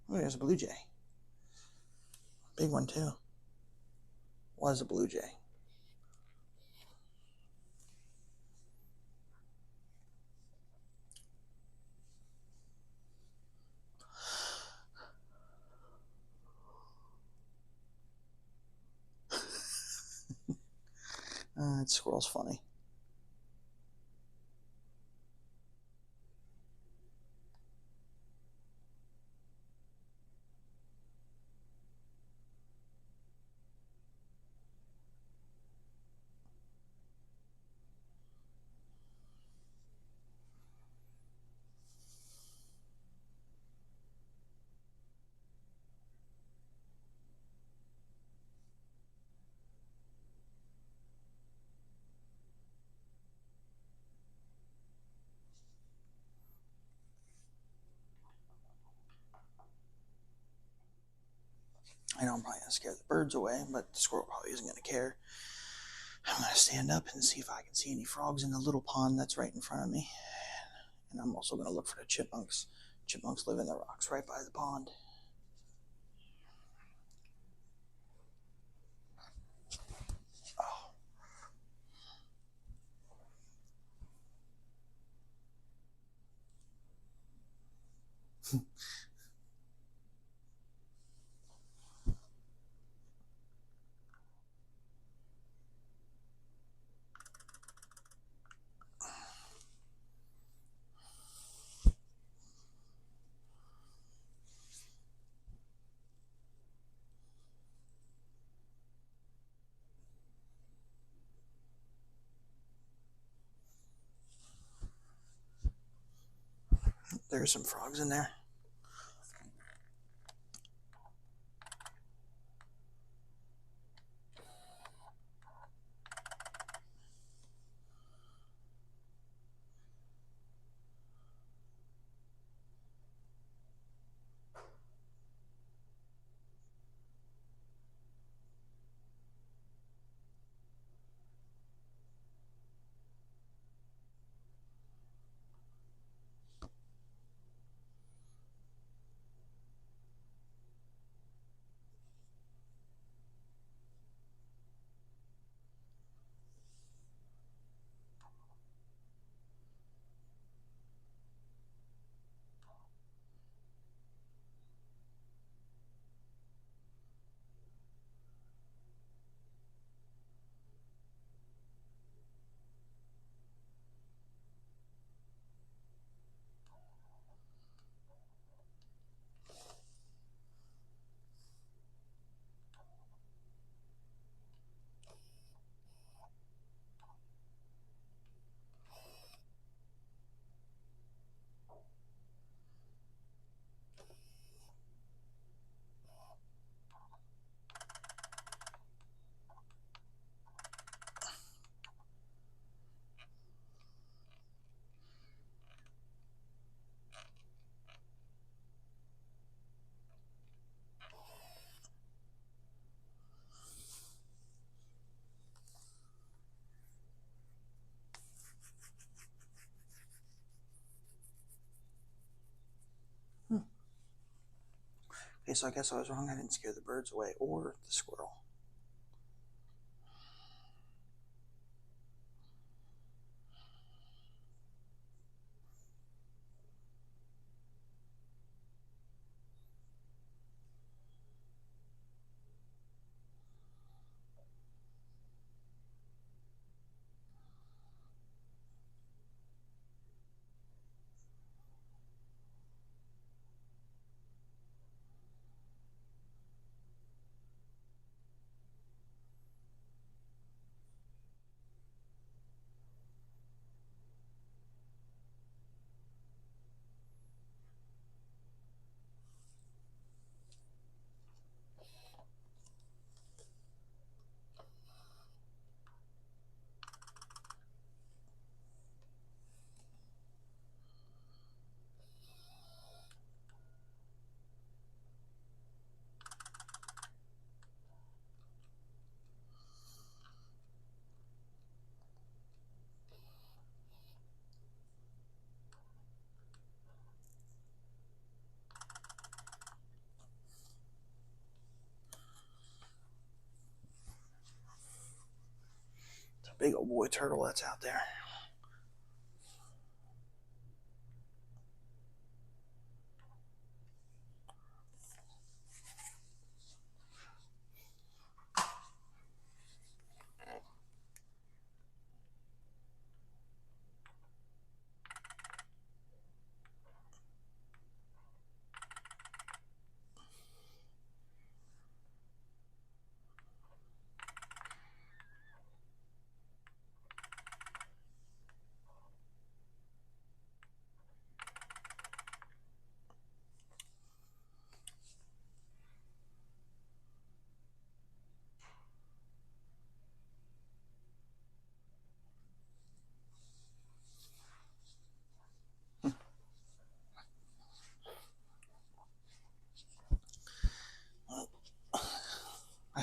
Oh, there's a blue jay. Big one, too. Was a blue jay. That squirrel's funny. I know I'm probably going to scare the birds away, but the squirrel probably isn't going to care. I'm going to stand up and see if I can see any frogs in the little pond that's right in front of me. And I'm also going to look for the chipmunks. Chipmunks live in the rocks right by the pond. There's some frogs in there. Okay, so I guess I was wrong. I didn't scare the birds away or the squirrel. It's a big old boy turtle that's out there.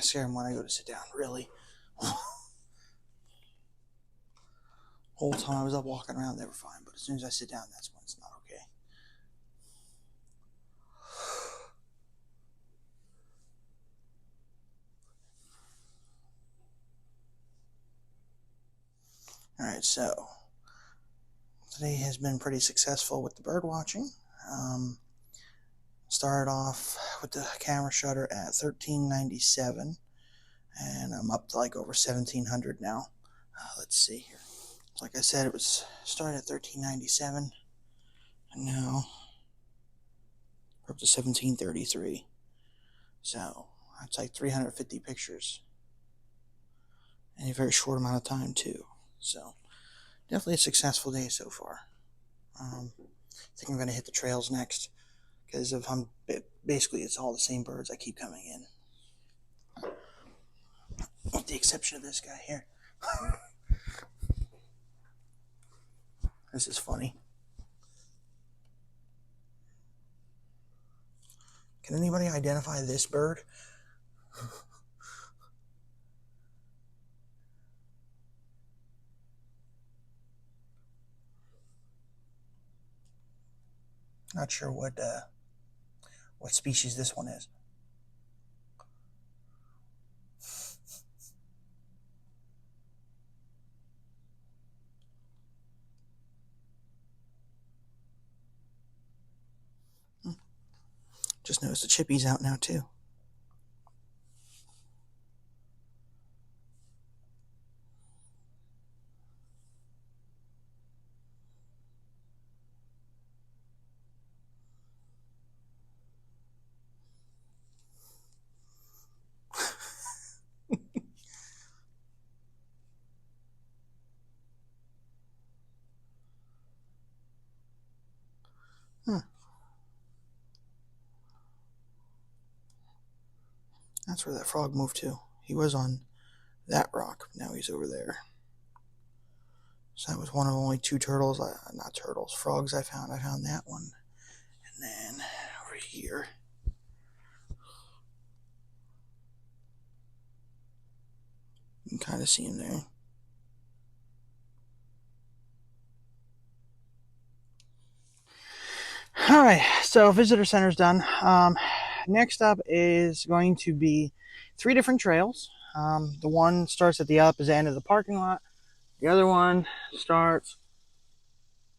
scare them when I go to sit down, really. Whole time I was up walking around, they were fine, but as soon as I sit down, that's when it's not okay. Alright, so today has been pretty successful with the bird watching. Started off with the camera shutter at $13.97, and I'm up to like over 1,700 now. Let's see here. Like I said, it was started at $13.97, and now we're up to $17.33. So that's like 350 pictures in a very short amount of time too. So definitely a successful day so far. I think I'm going to hit the trails next, because if I'm basically it's all the same birds that keep coming in, with the exception of this guy here. This is funny. Can anybody identify this bird? Not sure what species this one is. Just noticed the chippy's out now too. That's where that frog moved to. He was on that rock. Now he's over there. So that was one of only two turtles. Not turtles, frogs I found. I found that one. And then over here. You can kind of see him there. Alright, so visitor center's done. Next up is going to be 3 different trails. The one starts at the opposite end of the parking lot. The other one starts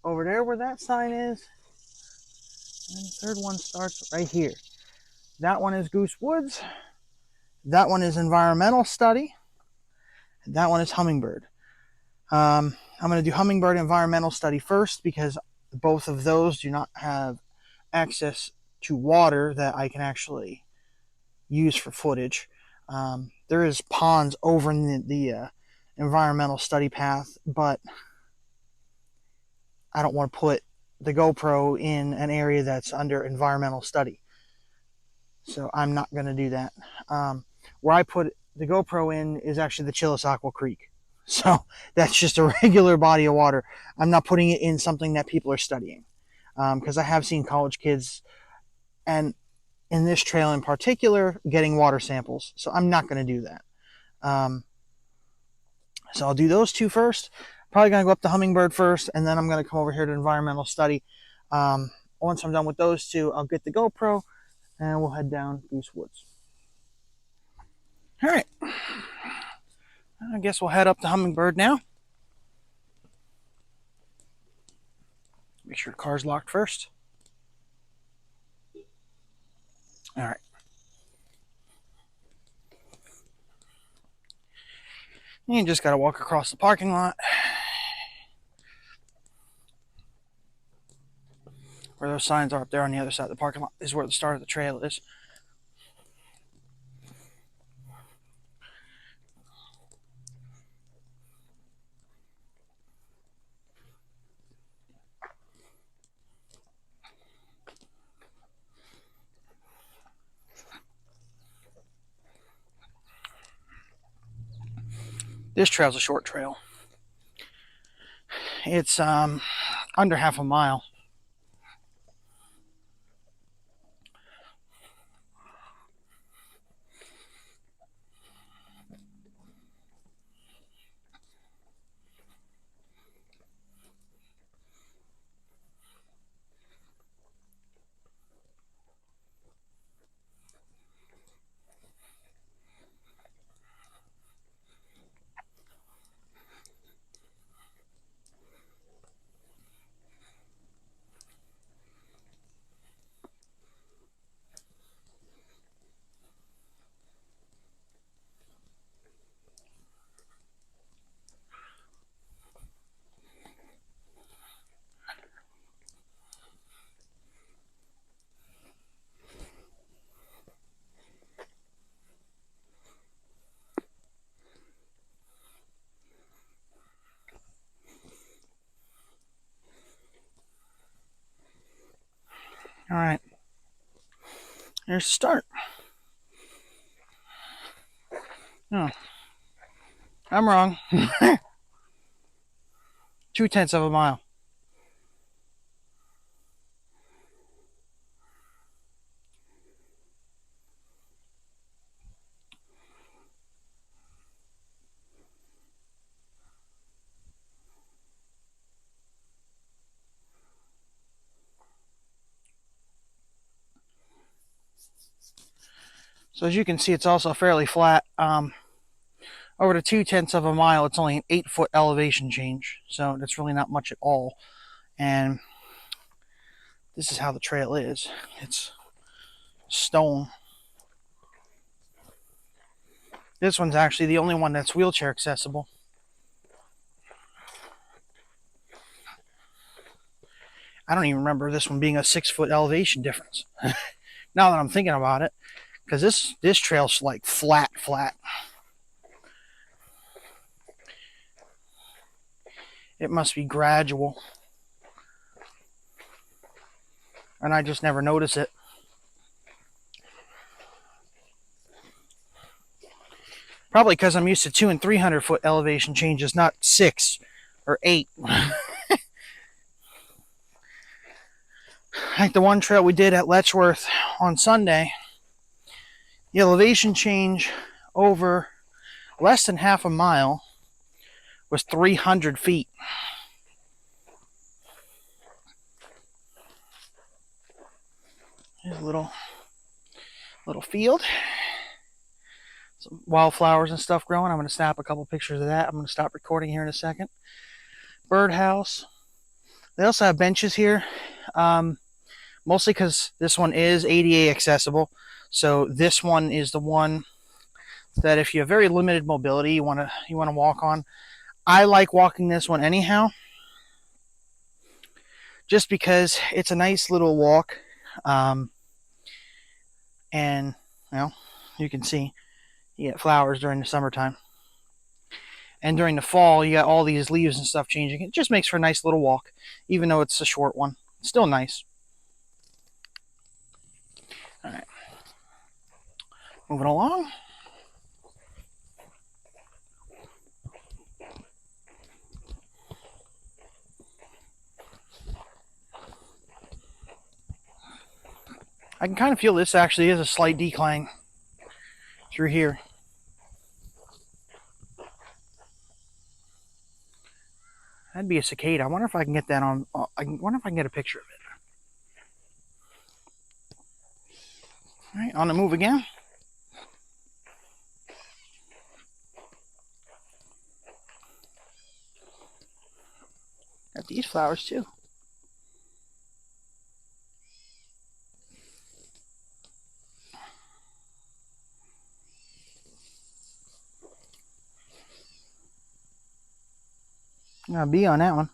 over there where that sign is. And the third one starts right here. That one is Goose Woods. That one is Environmental Study. And that one is Hummingbird. I'm going to do Hummingbird Environmental Study first, because both of those do not have access to water that I can actually use for footage. There is ponds over in the environmental study path, but I don't want to put the GoPro in an area that's under environmental study. So I'm not going to do that. Where I put the GoPro in is actually the Chillisaqua Creek. So that's just a regular body of water. I'm not putting it in something that people are studying. Because I have seen college kids, and in this trail in particular, getting water samples. So I'm not going to do that. So I'll do those 2 first. Probably going to go up to Hummingbird first, and then I'm going to come over here to environmental study. Once I'm done with those 2, I'll get the GoPro, and we'll head down Goose Woods. All right. I guess we'll head up to Hummingbird now. Make sure the car's locked first. All right. You just got to walk across the parking lot. Where those signs are up there on the other side of the parking lot is where the start of the trail is. This trail's a short trail. It's under half a mile. All right. Here's the start. Oh, I'm wrong. 0.2 of a mile. So as you can see, it's also fairly flat. Over to 0.2 of a mile, it's only an 8-foot elevation change. So that's really not much at all. And this is how the trail is. It's stone. This one's actually the only one that's wheelchair accessible. I don't even remember this one being a 6-foot elevation difference. Now that I'm thinking about it, because this trail's like flat. It must be gradual. And I just never notice it. Probably because I'm used to 200 and 300 foot elevation changes, not 6 or 8. Like the one trail we did at Letchworth on Sunday, the elevation change over less than half a mile was 300 feet. Here's a little field. Some wildflowers and stuff growing. I'm going to snap a couple pictures of that. I'm going to stop recording here in a second. Birdhouse. They also have benches here, mostly because this one is ADA accessible. So this one is the one that if you have very limited mobility, you want to walk on. I like walking this one anyhow, just because it's a nice little walk, and you can see you get flowers during the summertime, and during the fall you got all these leaves and stuff changing. It just makes for a nice little walk, even though it's a short one. It's still nice. All right, moving along. I can kind of feel this actually is a slight decline through here. That'd be a cicada. I wonder if I can get that on. I wonder if I can get a picture of it. All right, on the move again. Got these flowers too. I'm gonna be on that one.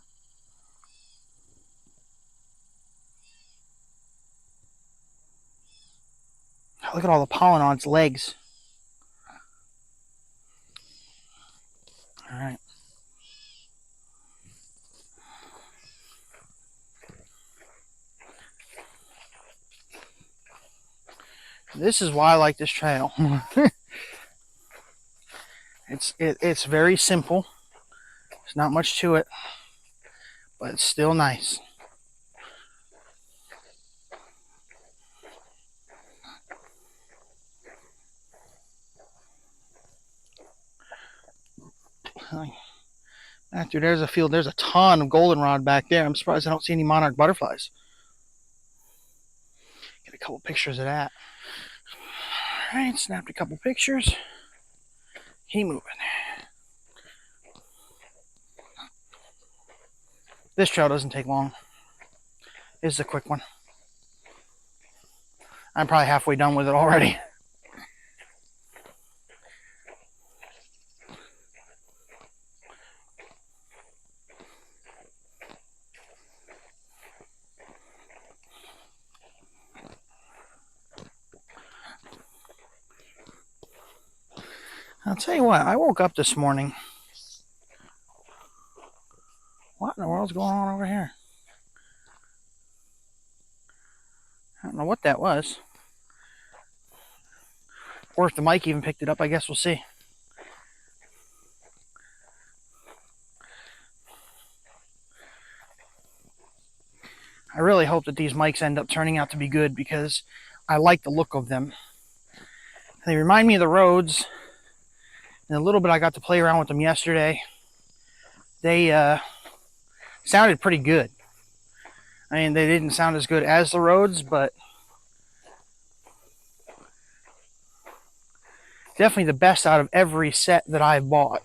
Look at all the pollen on its legs. All right. This is why I like this trail. It's very simple. There's not much to it, but it's still nice. After there's a field, there's a ton of goldenrod back there. I'm surprised I don't see any monarch butterflies. Get a couple pictures of that. All right, snapped a couple pictures. Keep moving. This trail doesn't take long. This is a quick one. I'm probably halfway done with it already. I'll tell you what, I woke up this morning. What in the world's going on over here? I don't know what that was. Or if the mic even picked it up, I guess we'll see. I really hope that these mics end up turning out to be good because I like the look of them. They remind me of the Rhodes, and a little bit I got to play around with them yesterday. They sounded pretty good. I mean, they didn't sound as good as the Rhodes, but definitely the best out of every set that I've bought.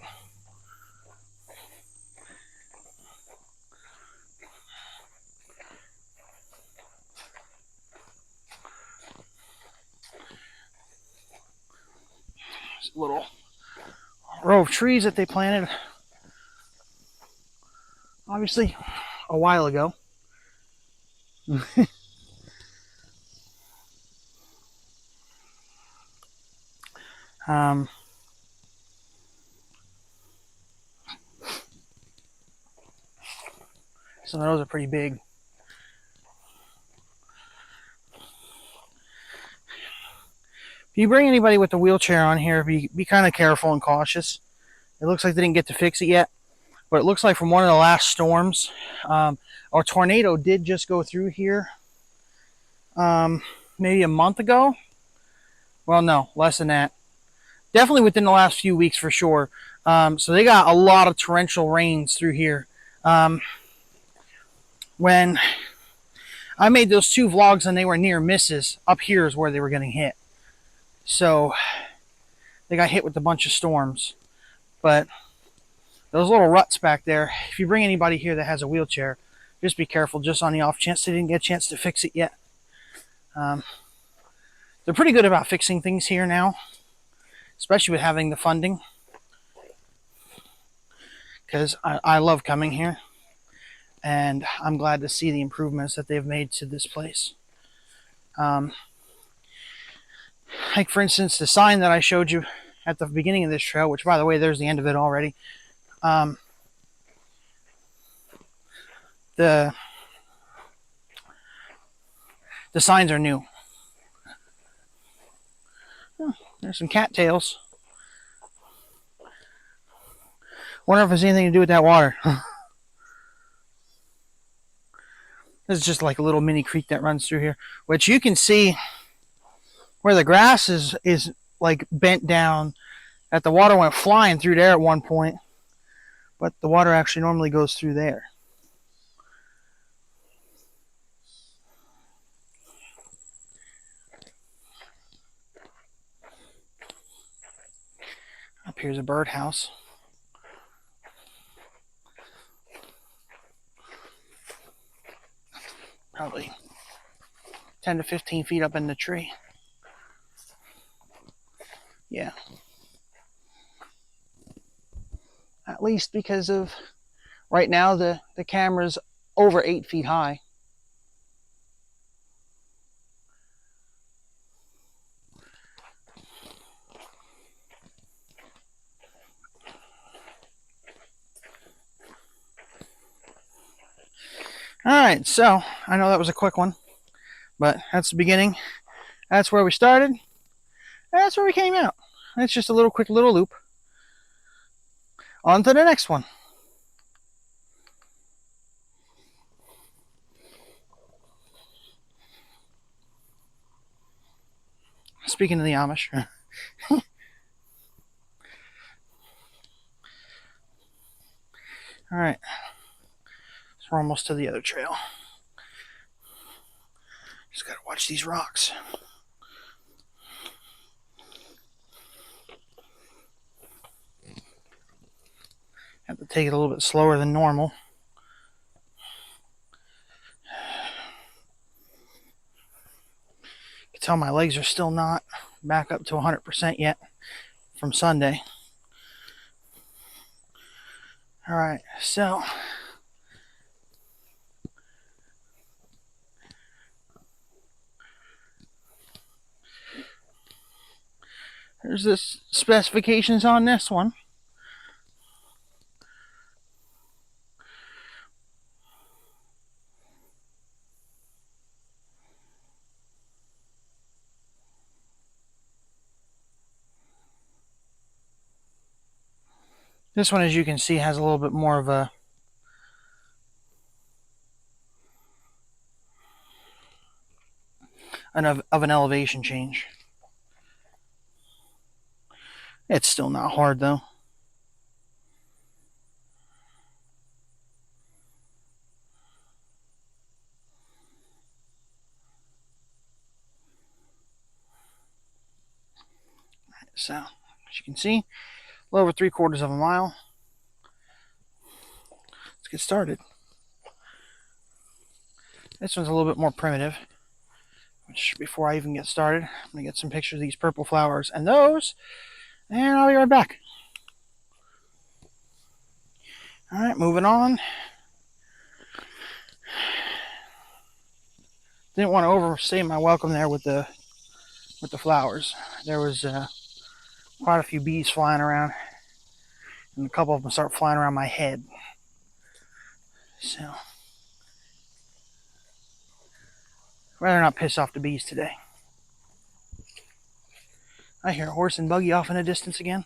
There's a little row of trees that they planted, obviously, a while ago. Some of those are pretty big. If you bring anybody with a wheelchair on here, be kind of careful and cautious. It looks like they didn't get to fix it yet, but it looks like from one of the last storms, a tornado did just go through here maybe a month ago. Well, no, less than that. Definitely within the last few weeks for sure. So they got a lot of torrential rains through here. When I made those 2 vlogs and they were near misses, up here is where they were getting hit. So they got hit with a bunch of storms. But those little ruts back there, if you bring anybody here that has a wheelchair, just be careful, just on the off chance they didn't get a chance to fix it yet. They're pretty good about fixing things here now, especially with having the funding, because I love coming here, and I'm glad to see the improvements that they've made to this place. Like, for instance, the sign that I showed you at the beginning of this trail, which, by the way, there's the end of it already. The signs are new. Oh, there's some cattails. Wonder if there's anything to do with that water. This is just like a little mini creek that runs through here, which you can see where the grass is like bent down, that the water went flying through there at one point, but the water actually normally goes through there. Up here's a birdhouse. Probably 10 to 15 feet up in the tree. Yeah. At least because of right now the camera's over 8 feet high. Alright, so I know that was a quick one, but that's the beginning. That's where we started. That's where we came out. It's just a little quick little loop. On to the next one. Speaking of the Amish. Alright. So we're almost to the other trail. Just gotta watch these rocks. Have to take it a little bit slower than normal. You can tell my legs are still not back up to 100% yet from Sunday. Alright, so there's the specifications on this one. This one, as you can see, has a little bit more of an elevation change. It's still not hard though. So, as you can see, a little over 3/4 of a mile. Let's get started. This one's a little bit more primitive. Which, before I even get started, I'm going to get some pictures of these purple flowers and those, and I'll be right back. Alright, moving on. Didn't want to overstay my welcome there with the flowers. There was quite a few bees flying around, and a couple of them start flying around my head. So, rather not piss off the bees today. I hear a horse and buggy off in the distance again.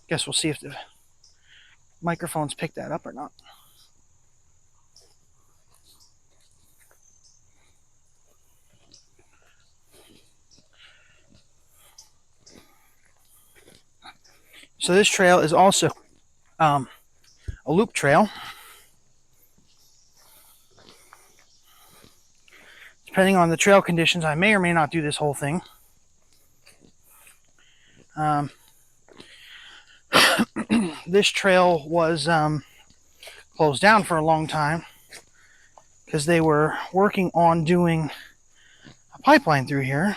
Guess we'll see if the microphones pick that up or not. So this trail is also a loop trail. Depending on the trail conditions, I may or may not do this whole thing. This trail was closed down for a long time because they were working on doing a pipeline through here.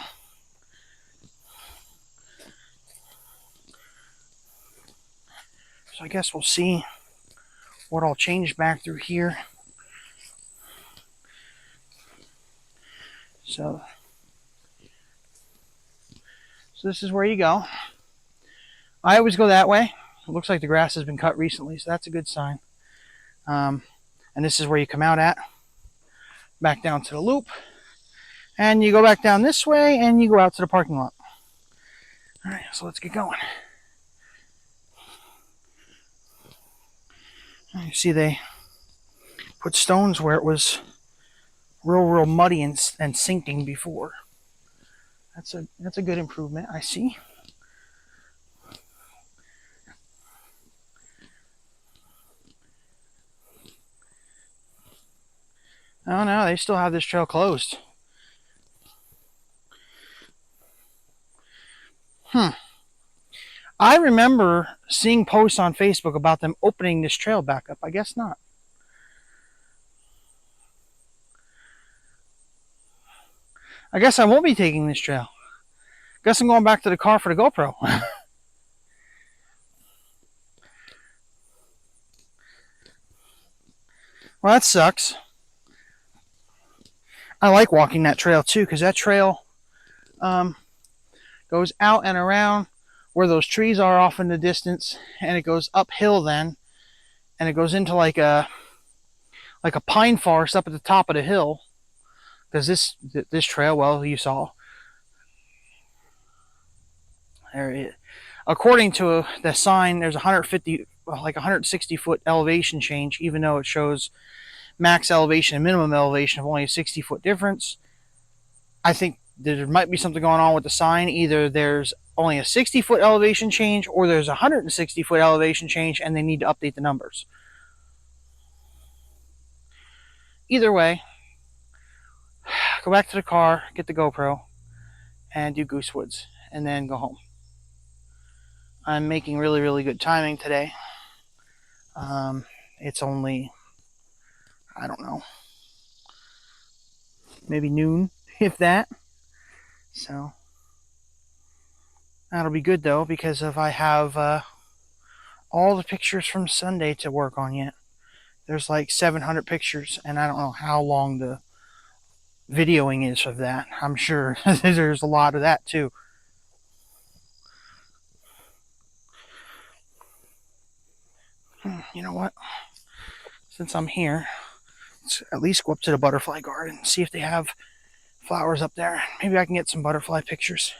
So I guess we'll see what all changed back through here. So this is where you go. I always go that way. It looks like the grass has been cut recently, so that's a good sign. And this is where you come out at. Back down to the loop. And you go back down this way, and you go out to the parking lot. Alright, so let's get going. You see they put stones where it was real muddy and sinking before. That's a good improvement, I see. Oh no, they still have this trail closed. I remember seeing posts on Facebook about them opening this trail back up. I guess not. I guess I won't be taking this trail. Guess I'm going back to the car for the GoPro. Well, that sucks. I like walking that trail too, because that trail goes out and around where those trees are off in the distance, and it goes uphill then, and it goes into like a pine forest up at the top of the hill. Because this trail, well, you saw, there, according to the sign, there's 160 foot elevation change, even though it shows max elevation and minimum elevation of only a 60-foot difference. I think there might be something going on with the sign. Either there's only a 60-foot elevation change, or there's a 160-foot elevation change, and they need to update the numbers. Either way, go back to the car, get the GoPro, and do Goosewoods, and then go home. I'm making really good timing today. It's only, I don't know, maybe noon, if that. So that'll be good though, because if I have all the pictures from Sunday to work on yet. There's like 700 pictures, and I don't know how long the videoing is of that. I'm sure there's a lot of that too. You know what? Since I'm here, let's at least go up to the butterfly garden and see if they have flowers up there. Maybe I can get some butterfly pictures.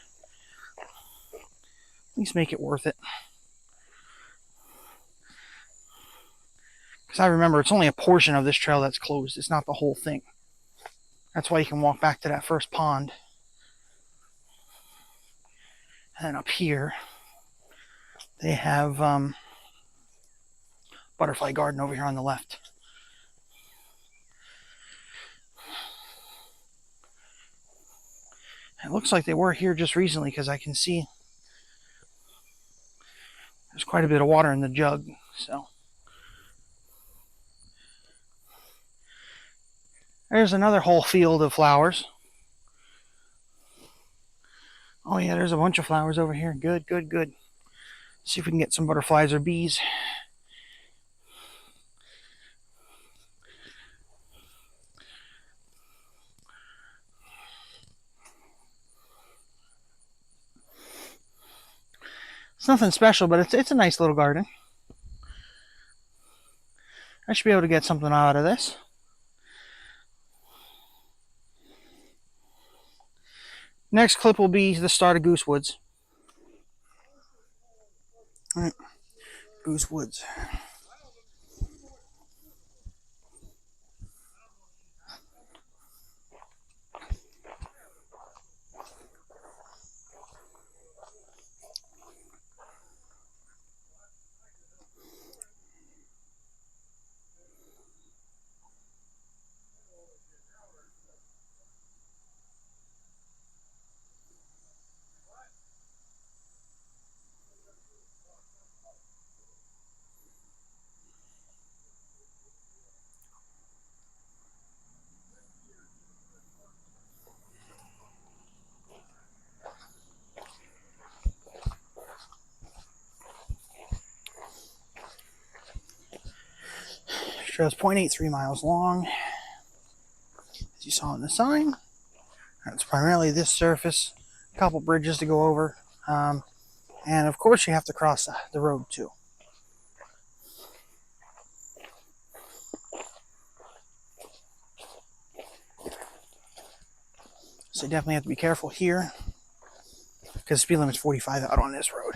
At least make it worth it. Because I remember it's only a portion of this trail that's closed. It's not the whole thing. That's why you can walk back to that first pond. And up here, they have butterfly garden over here on the left. It looks like they were here just recently because I can see there's quite a bit of water in the jug. So there's another whole field of flowers. Oh yeah, there's a bunch of flowers over here. Good, good, good. See if we can get some butterflies or bees. It's nothing special, but it's a nice little garden. I should be able to get something out of this. Next clip will be the start of Goose Woods. All right, Goose Woods. Trail's 0.83 miles long, as you saw in the sign. It's primarily this surface, a couple bridges to go over, and of course you have to cross the road too. So you definitely have to be careful here, because the speed limit's 45 out on this road.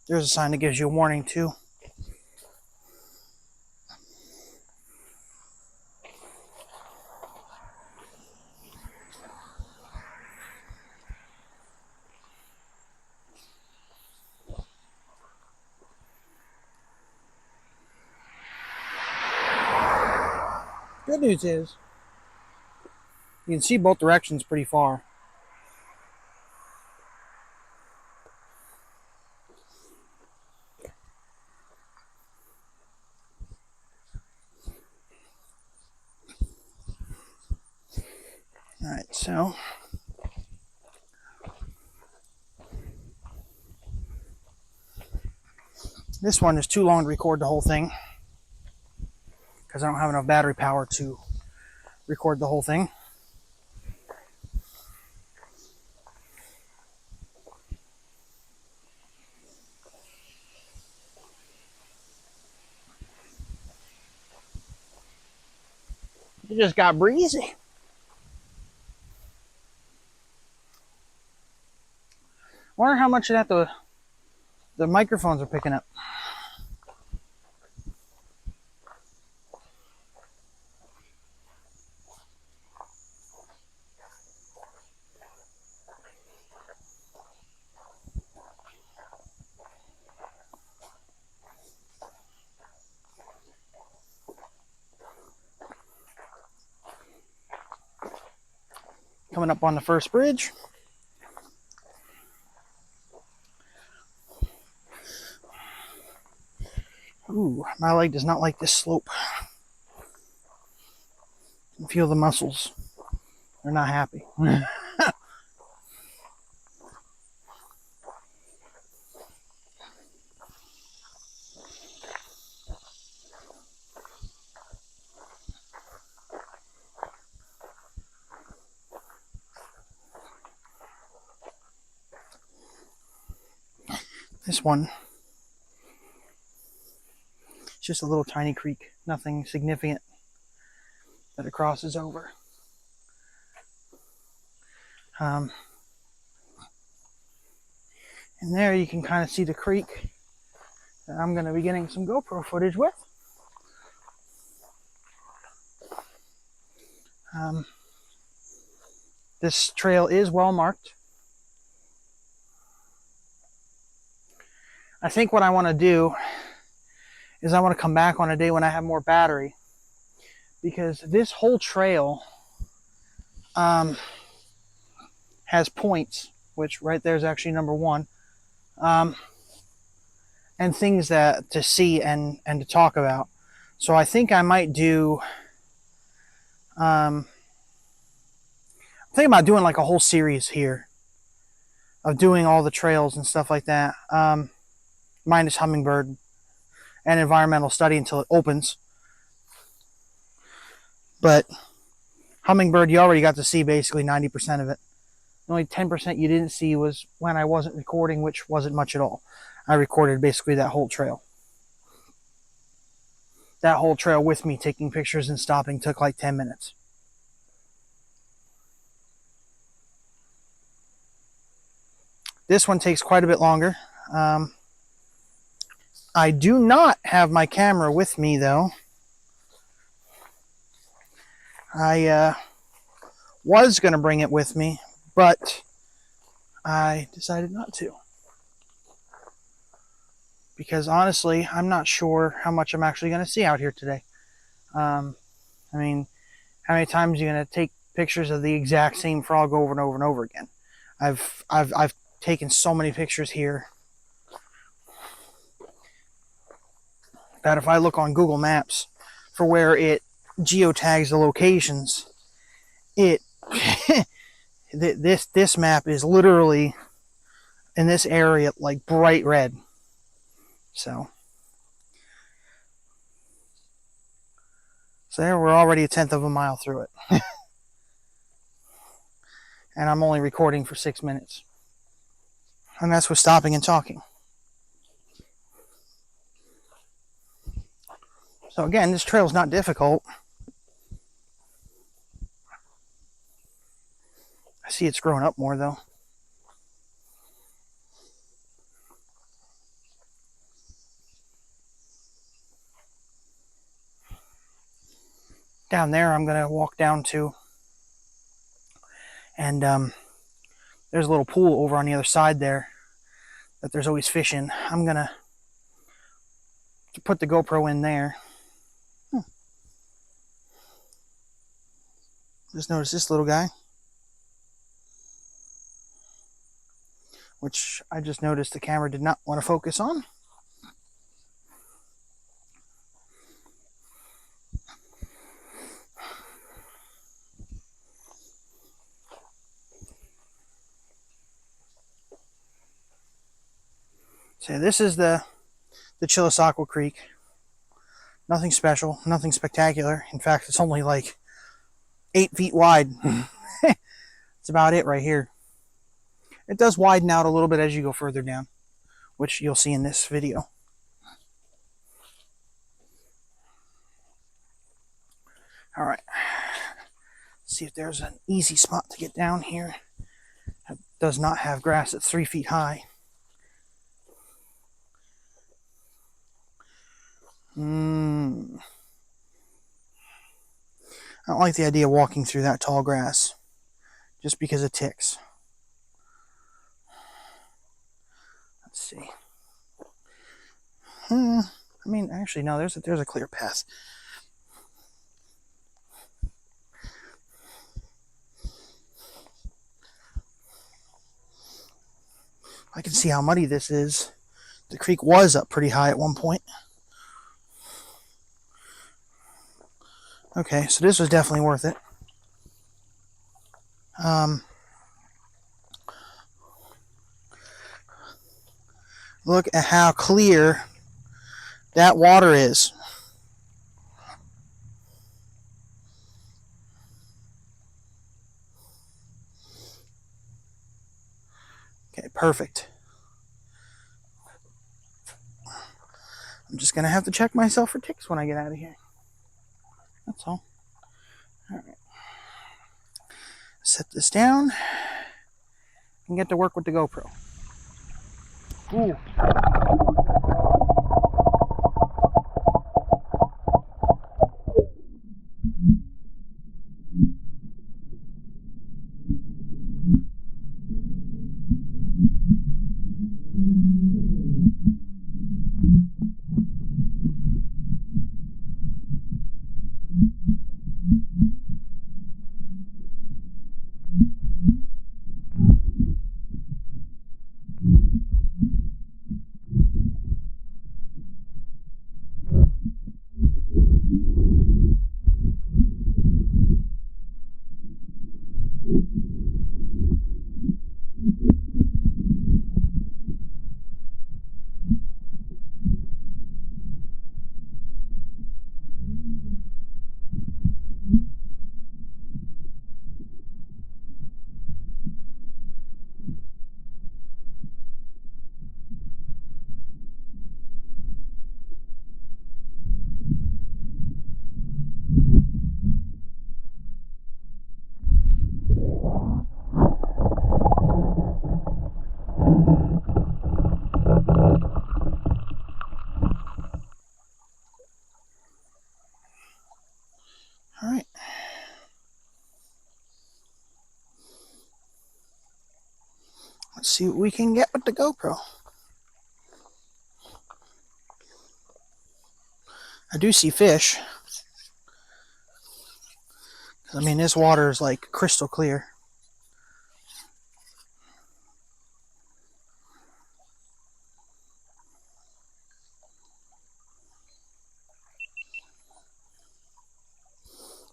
There's a sign that gives you a warning too. Good news is, you can see both directions pretty far. Alright, so this one is too long to record the whole thing because I don't have enough battery power to record the whole thing. It just got breezy. Wonder how much of that the microphones are picking up. Coming up on the first bridge. Ooh, my leg does not like this slope. You can feel the muscles. They're not happy. This one, it's just a little tiny creek, nothing significant. that it crosses over. And there you can kind of see the creek that I'm going to be getting some GoPro footage with. This trail is well marked. I think what I want to do is I want to come back on a day when I have more battery, because this whole trail has points, which right there is actually number one, and things that to see and to talk about. So I think I might do, I'm thinking about doing like a whole series here of doing all the trails and stuff like that, minus Hummingbird and environmental study until it opens. But Hummingbird, you already got to see basically 90% of it. The only 10% you didn't see was when I wasn't recording, which wasn't much at all. I recorded basically that whole trail. That whole trail with me taking pictures and stopping took like 10 minutes. This one takes quite a bit longer. I do not have my camera with me though. I was going to bring it with me, but I decided not to. Because honestly, I'm not sure how much I'm actually going to see out here today. I mean, how many times are you going to take pictures of the exact same frog over and over and over again? I've taken so many pictures here that if I look on Google Maps for where it geotags the locations, it this map is literally in this area like bright red. So there, we're already a tenth of a mile through it. And I'm only recording for 6 minutes. And that's with stopping and talking. So again, this trail is not difficult. I see it's growing up more though. Down there I'm going to walk down to, and there's a little pool over on the other side there that there's always fish in. I'm going to put the GoPro in there. Just notice this little guy, which I just noticed the camera did not want to focus on. So this is the Chilisaqua Creek. Nothing special, nothing spectacular. In fact, it's only like 8 feet wide. That's about it right here. It does widen out a little bit as you go further down, which you'll see in this video. All right. Let's see if there's an easy spot to get down here. It does not have grass that's 3 feet high. I don't like the idea of walking through that tall grass just because of ticks. Let's see. I mean, actually, no, there's a clear path. I can see how muddy this is. The creek was up pretty high at one point. Okay, so this was definitely worth it. Look at how clear that water is. Okay, perfect. I'm just going to have to check myself for ticks when I get out of here. That's all. All right. Set this down and get to work with the GoPro. Ooh. All right. Let's see what we can get with the GoPro. I do see fish. I mean, this water is like crystal clear.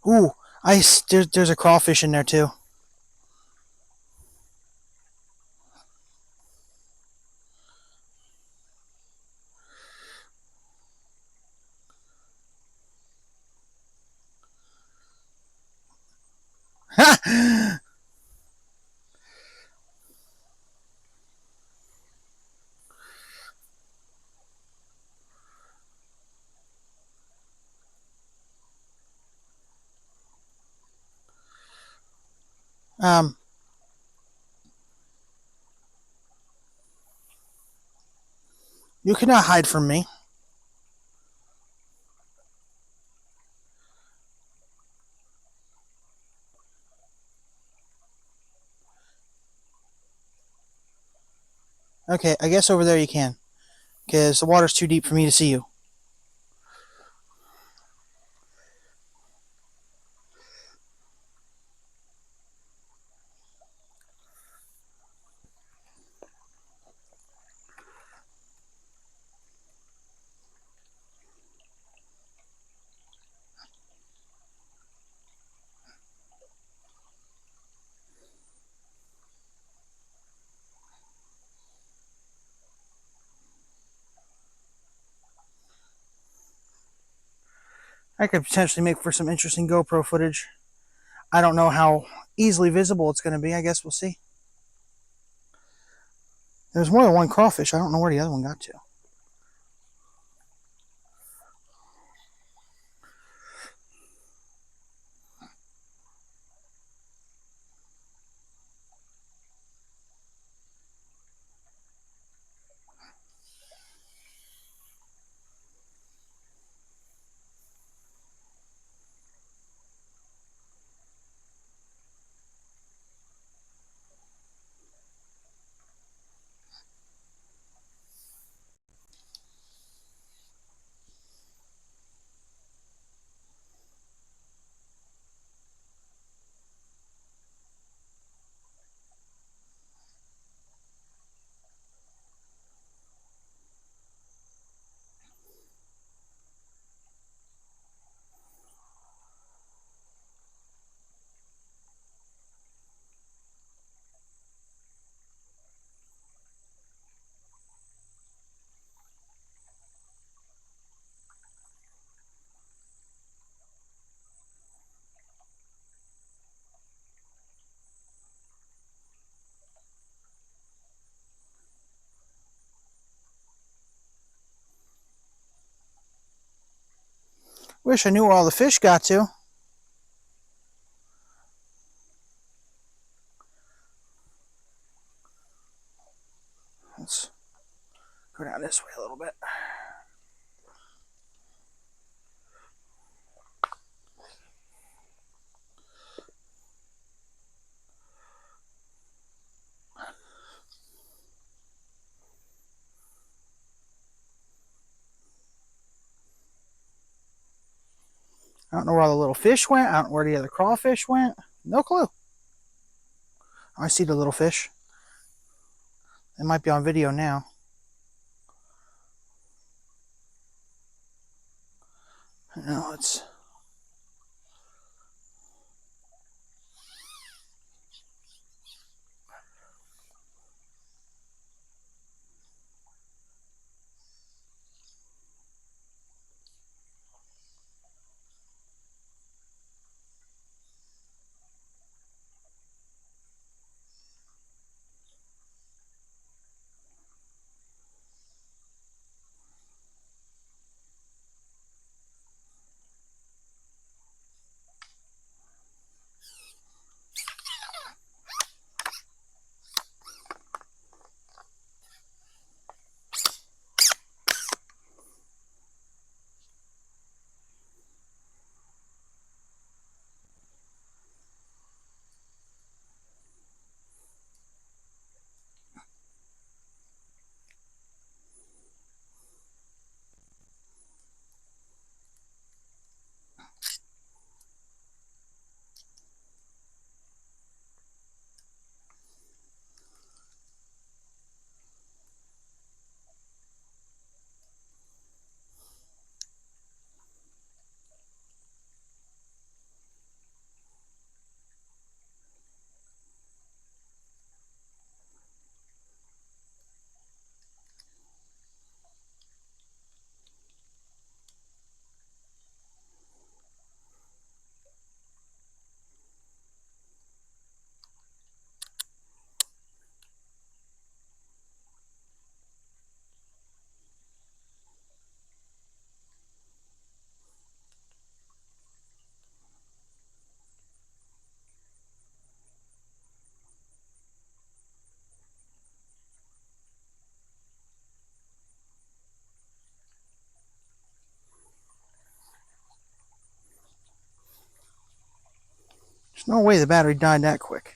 Ooh, there's a crawfish in there too. um, you cannot hide from me. Okay, I guess over there you can, because the water's too deep for me to see you. I could potentially make for some interesting GoPro footage. I don't know how easily visible it's going to be. I guess we'll see. There's more than one crawfish. I don't know where the other one got to. Wish I knew where all the fish got to. Let's go down this way a little bit. I don't know where all the little fish went. I don't know where the other crawfish went. No clue. I see the little fish. It might be on video now. No, it's... There's no way the battery died that quick.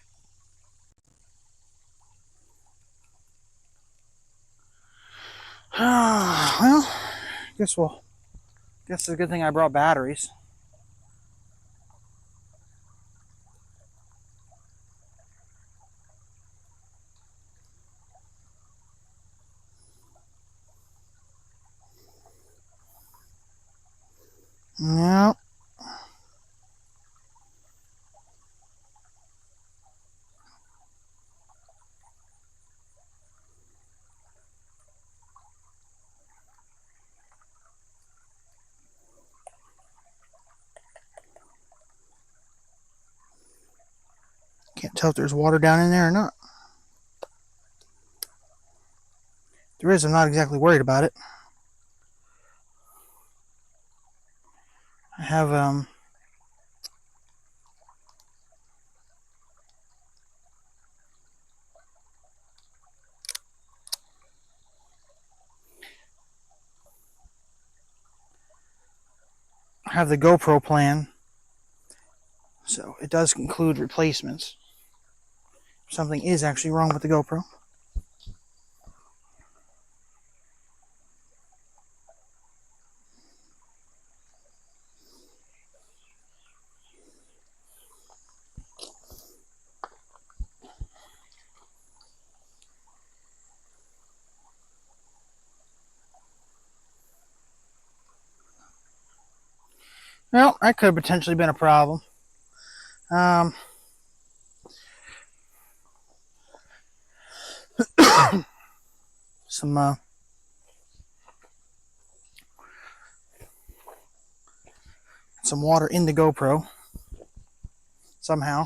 Well, guess it's a good thing I brought batteries. Yeah. Can't tell if there's water down in there or not. If there is, I'm not exactly worried about it. I have the GoPro plan, so it does include replacements. Something is actually wrong with the GoPro. Well, that could have potentially been a problem. Some water in the GoPro somehow.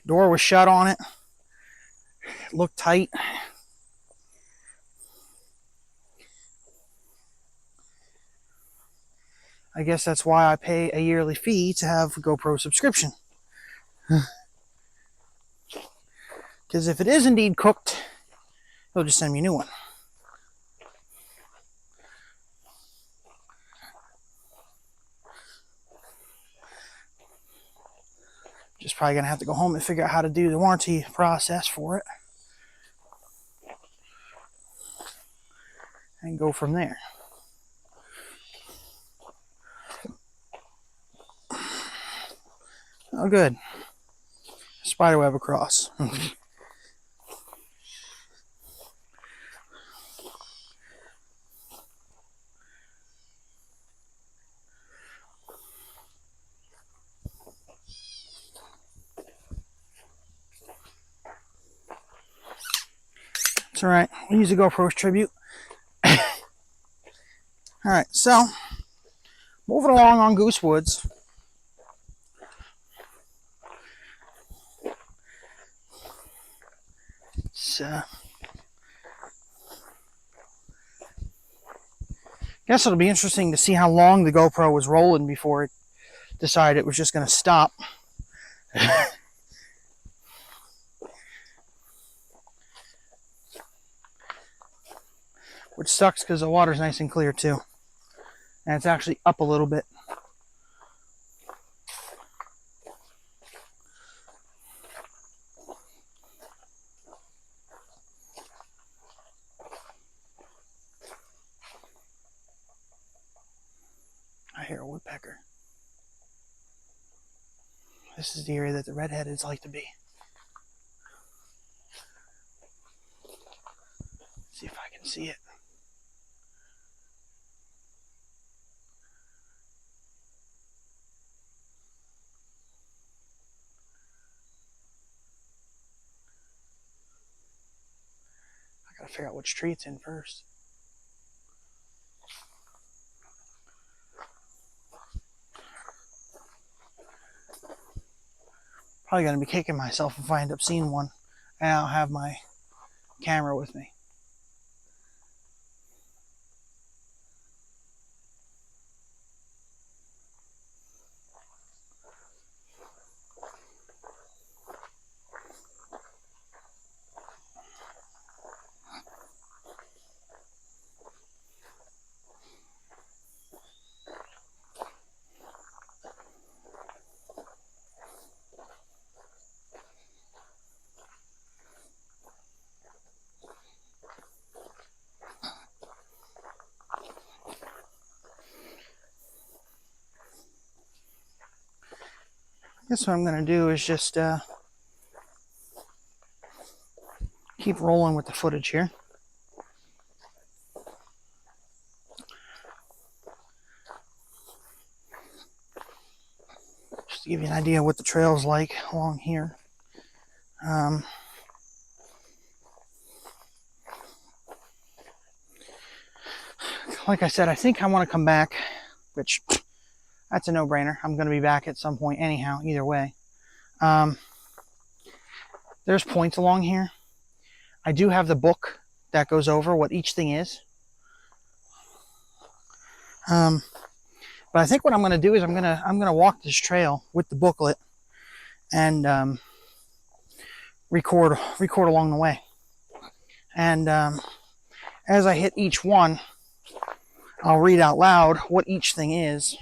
Door was shut on it. It looked tight. I guess that's why I pay a yearly fee to have a GoPro subscription. Because if it is indeed cooked, They'll just send me a new one. Just probably going to have to go home and figure out how to do the warranty process for it. And go from there. Oh, good. Spiderweb across. It's alright. We'll use the GoPro's tribute. Alright, so moving along on Goose Woods. Guess it'll be interesting to see how long the GoPro was rolling before it decided it was just going to stop. Which sucks because the water's nice and clear too. And it's actually up a little bit. I hear a woodpecker. This is the area that the redheadeds like to be. Let's see if I can see it. I gotta figure out which tree it's in first. Probably gonna be kicking myself if I end up seeing one and I don't have my camera with me. I guess what I'm going to do is just keep rolling with the footage here. Just to give you an idea of what the trail's like along here. Like I said, I think I want to come back, which that's a no-brainer. I'm going to be back at some point anyhow, either way. There's points along here. I do have the book that goes over what each thing is. But I think what I'm going to do is I'm going to walk this trail with the booklet and record along the way. And as I hit each one, I'll read out loud what each thing is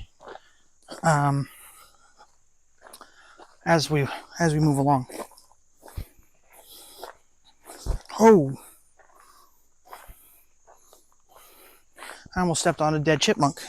as we move along. Oh, I almost stepped on a dead chipmunk.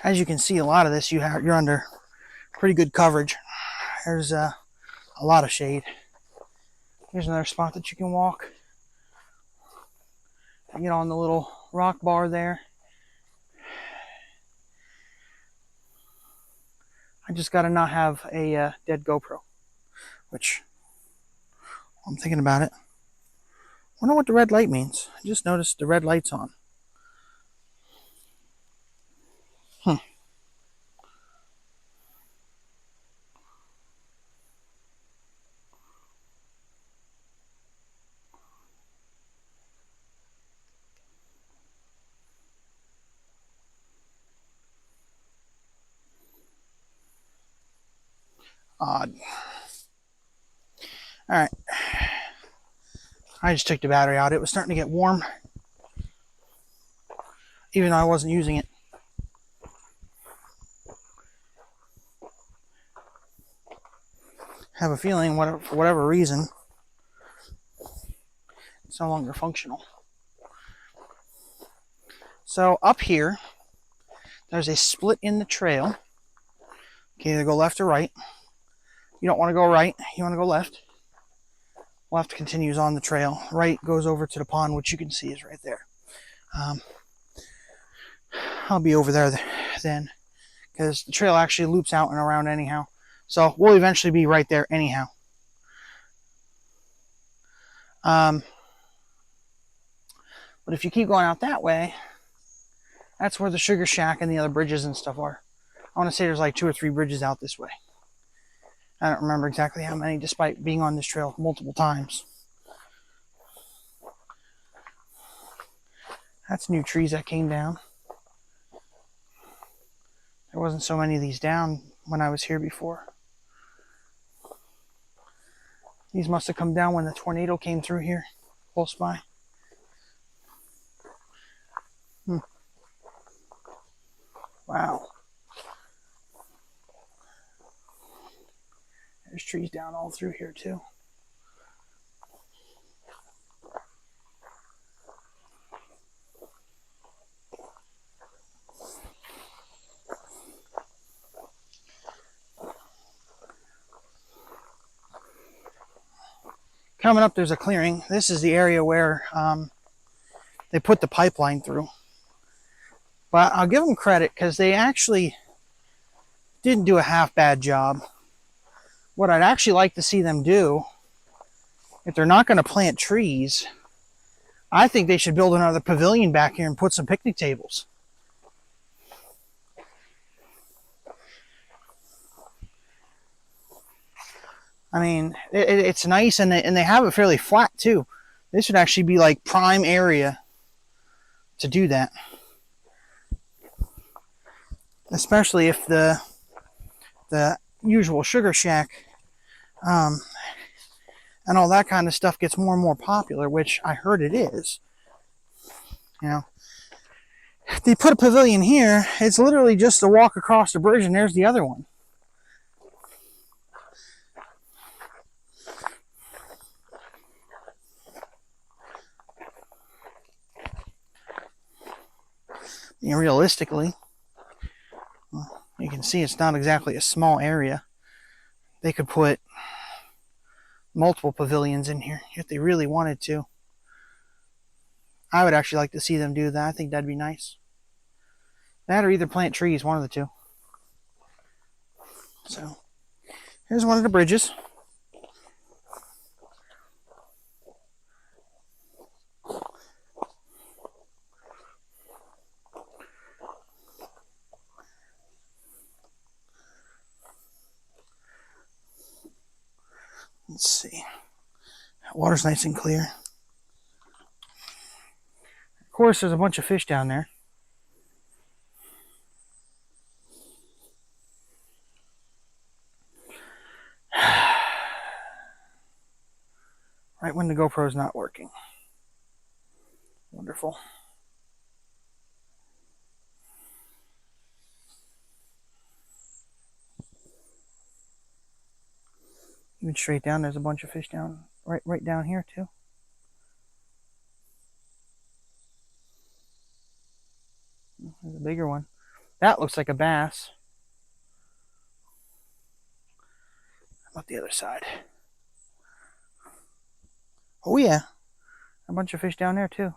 As you can see, a lot of this you're under pretty good coverage. There's a lot of shade. Here's another spot that you can walk. You get on the little rock bar there. I just got to not have a dead GoPro, which I'm thinking about it. I wonder what the red light means. I just noticed the red light's on. Odd. All right. I just took the battery out. It was starting to get warm, even though I wasn't using it. I have a feeling, for whatever reason, it's no longer functional. So up here, there's a split in the trail. You can either go left or right. You don't want to go right, you want to go left. Left continues on the trail. Right goes over to the pond, which you can see is right there. I'll be over there then, because the trail actually loops out and around anyhow. So we'll eventually be right there anyhow. But if you keep going out that way, that's where the sugar shack and the other bridges and stuff are. I want to say there's like 2 or 3 bridges out this way. I don't remember exactly how many, despite being on this trail multiple times. That's new trees that came down. There wasn't so many of these down when I was here before. These must have come down when the tornado came through here, close by. Wow. There's trees down all through here too. Coming up, there's a clearing. This is the area where they put the pipeline through. But I'll give them credit because they actually didn't do a half bad job. What I'd actually like to see them do, if they're not going to plant trees, I think they should build another pavilion back here and put some picnic tables. I mean, it's nice, and they have it fairly flat too. This would actually be like prime area to do that. Especially if the usual sugar shack and all that kind of stuff gets more and more popular, which I heard it is. You know, they put a pavilion here, it's literally just a walk across the bridge and there's the other one. You know, realistically, you can see it's not exactly a small area. They could put multiple pavilions in here if they really wanted to. I would actually like to see them do that. I think that'd be nice. That or either plant trees, one of the two. So, here's one of the bridges. Let's see. Water's nice and clear. Of course, there's a bunch of fish down there. Right when the GoPro's not working. Wonderful. Even straight down, there's a bunch of fish down, right down here too. There's a bigger one. That looks like a bass. How about the other side? Oh yeah, a bunch of fish down there too.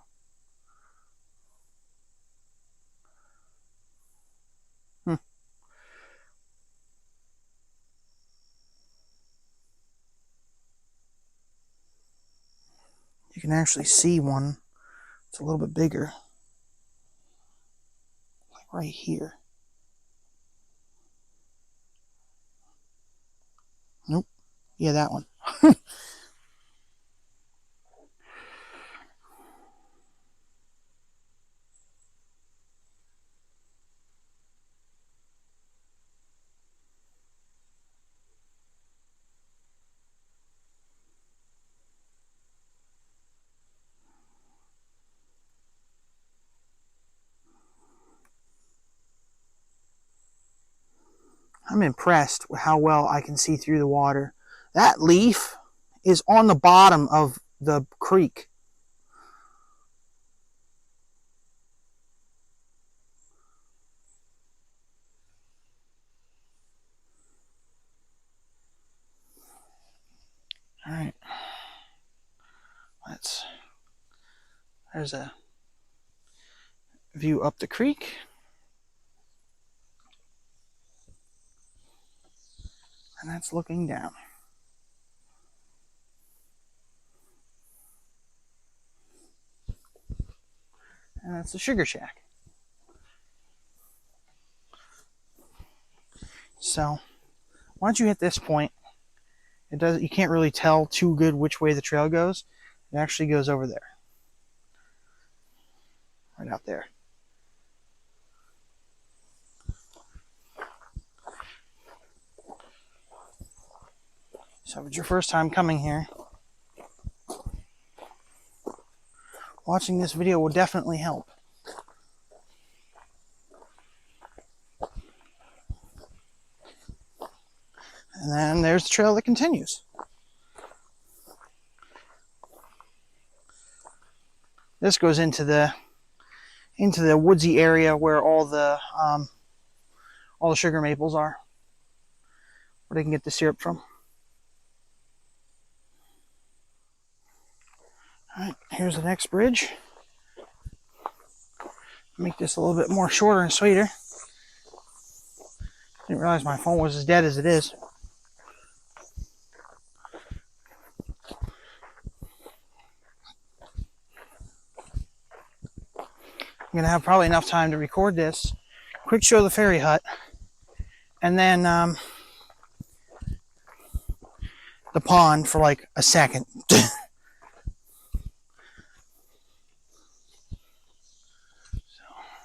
You can actually see one. It's a little bit bigger. Like right here. Nope. Yeah, that one. I'm impressed with how well I can see through the water. That leaf is on the bottom of the creek. All right. There's a view up the creek. And that's looking down. And that's the sugar shack. So once you hit this point, you can't really tell too good which way the trail goes. It actually goes over there. Right out there. So if it's your first time coming here, watching this video will definitely help. And then there's the trail that continues. This goes into the woodsy area where all the sugar maples are, where they can get the syrup from. All right, here's the next bridge. Make this a little bit more shorter and sweeter. Didn't realize my phone was as dead as it is. I'm gonna have probably enough time to record this, quick show the ferry hut, and then the pond for like a second. So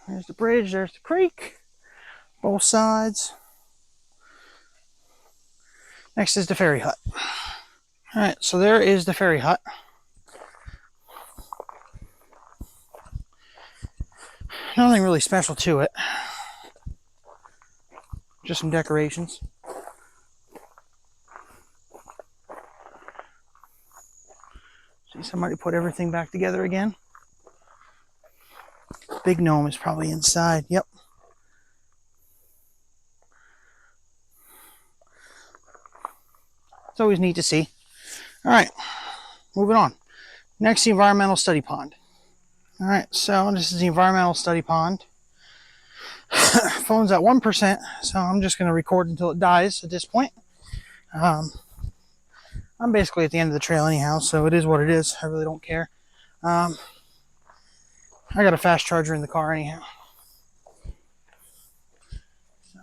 there's the bridge, there's the creek, both sides. Next is the ferry hut. All right, so there is the ferry hut. Nothing really special to it. Just some decorations. See, somebody put everything back together again. Big gnome is probably inside. Yep. It's always neat to see. All right, moving on. Next, the environmental study pond. All right, so this is the environmental study pond. Phone's at 1%, so I'm just going to record until it dies at this point. I'm basically at the end of the trail anyhow, so it is what it is. I really don't care. I got a fast charger in the car anyhow. So,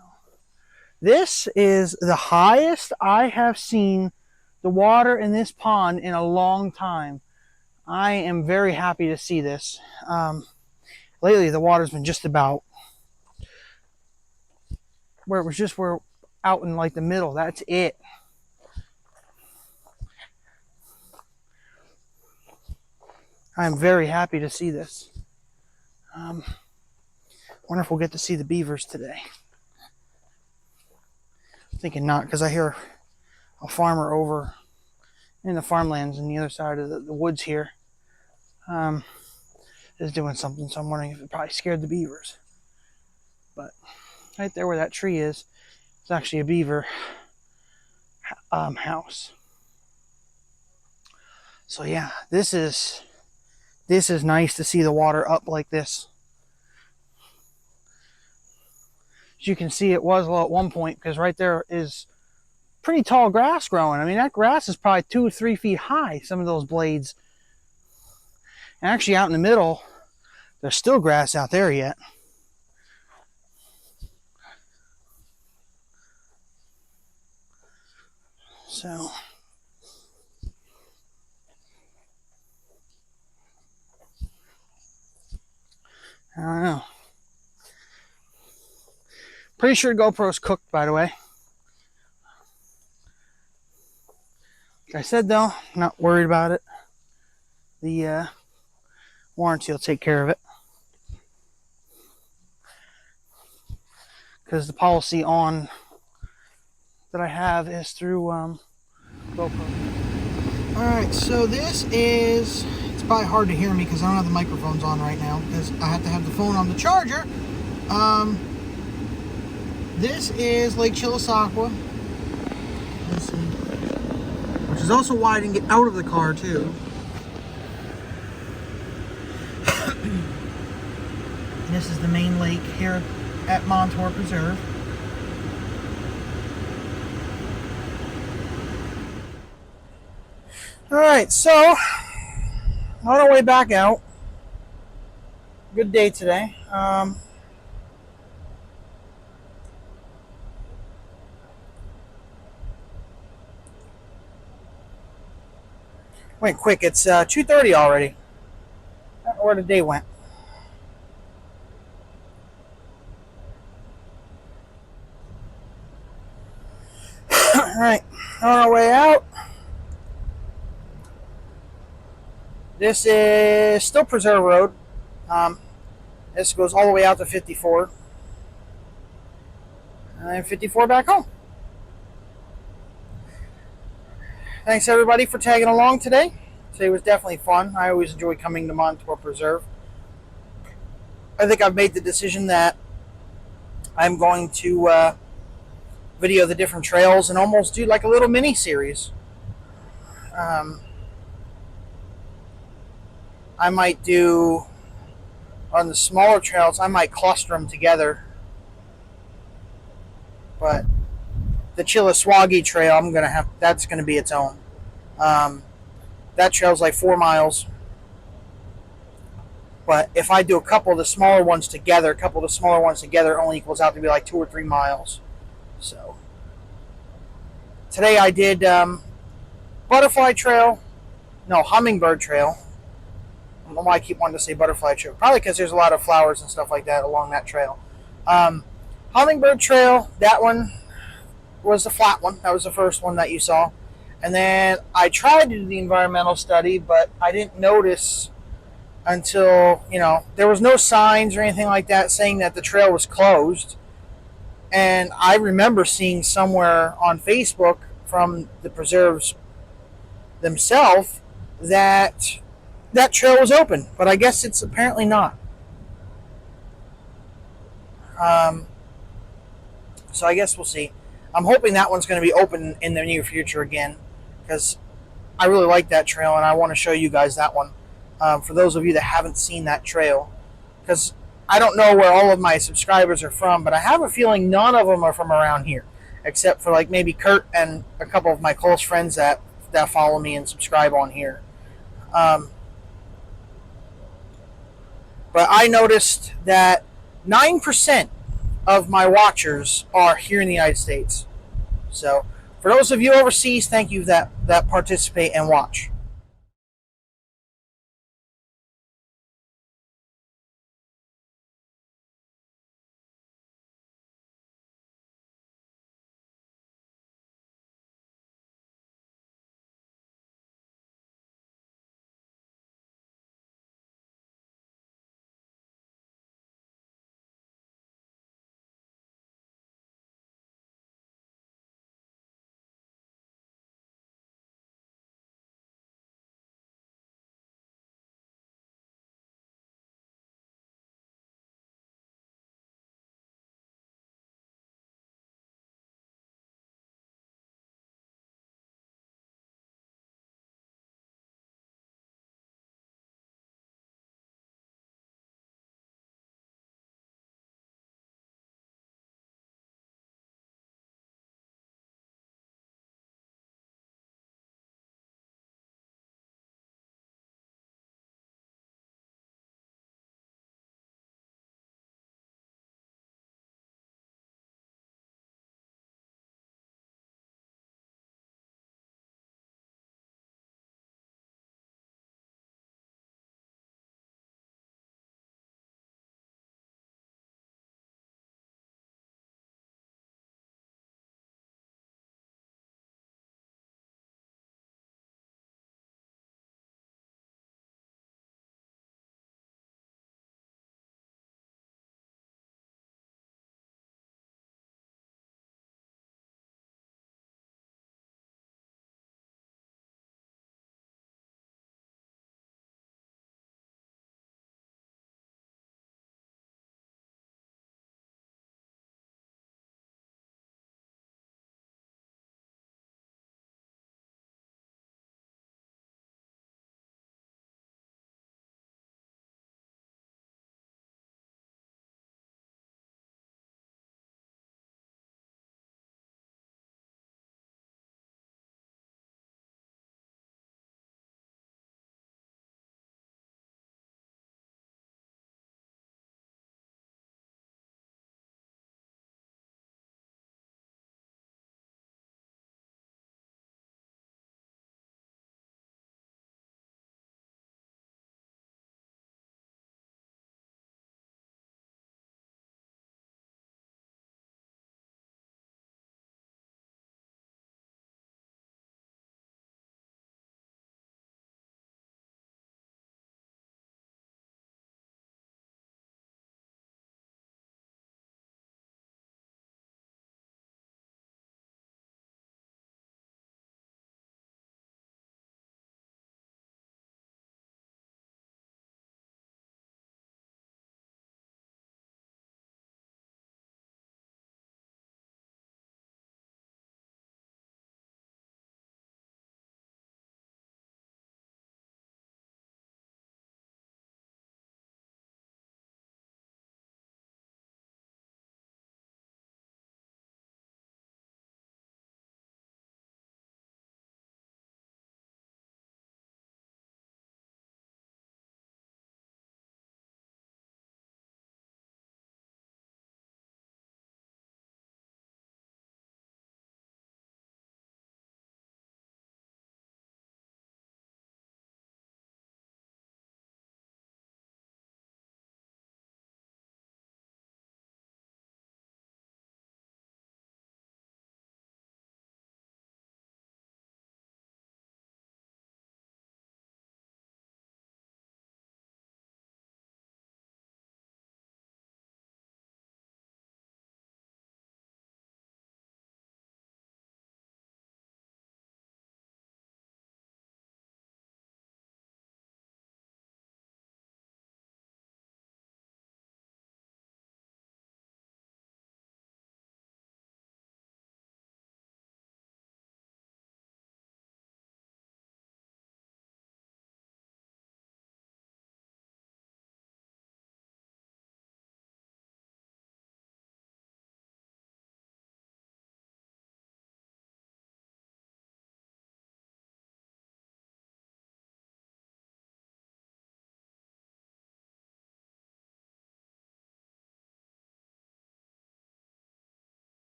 this is the highest I have seen the water in this pond in a long time. I am very happy to see this. Lately, the water's been just about where it was just out in like the middle. That's it. I'm very happy to see this. Wonder if we'll get to see the beavers today. I'm thinking not, because I hear a farmer over in the farmlands on the other side of the woods here is doing something, so I'm wondering if it probably scared the beavers. But right there where that tree is, it's actually a beaver house. So yeah, this is nice to see the water up like this. As you can see, it was low at one point, because right there is pretty tall grass growing. I mean, that grass is probably 2 or 3 feet high, some of those blades. And actually out in the middle, there's still grass out there yet. So I don't know. Pretty sure GoPro's cooked, by the way. Like I said, though, I'm not worried about it. The warranty will take care of it. Because the policy on that I have is through GoPro. Alright, so this is, it's probably hard to hear me because I don't have the microphones on right now because I have to have the phone on the charger. This is Lake Chilasacqua. Let's see. Which is also why I didn't get out of the car too. And this is the main lake here at Montour Preserve. Alright, so on our way back out. Good day today. Went quick, it's 2:30 already. I don't know where the day went. Alright, on our way out. This is still Preserve Road. This goes all the way out to 54. And then 54 back home. Thanks everybody for tagging along today. Today was definitely fun. I always enjoy coming to Montour Preserve. I think I've made the decision that I'm going to video the different trails and almost do like a little mini series. I might do on the smaller trails, I might cluster them together. But the Chilasacqua trail, that's gonna be its own. That trail's like 4 miles. But if I do a couple of the smaller ones together, it only equals out to be like 2 or 3 miles. So today I did Hummingbird Trail. I don't know why I keep wanting to say Butterfly Trail. Probably because there's a lot of flowers and stuff like that along that trail. Hummingbird Trail, that one was the flat one. That was the first one that you saw. And then I tried to do the environmental study, but I didn't notice until, there was no signs or anything like that saying that the trail was closed. And I remember seeing somewhere on Facebook from the preserves themselves that trail was open, but I guess it's apparently not. So I guess we'll see. I'm hoping that one's going to be open in the near future again, because I really like that trail and I want to show you guys that one. For those of you that haven't seen that trail, because I don't know where all of my subscribers are from, but I have a feeling none of them are from around here, except for like maybe Kurt and a couple of my close friends that follow me and subscribe on here. But I noticed that 9% of my watchers are here in the United States. So for those of you overseas, thank you that participate and watch.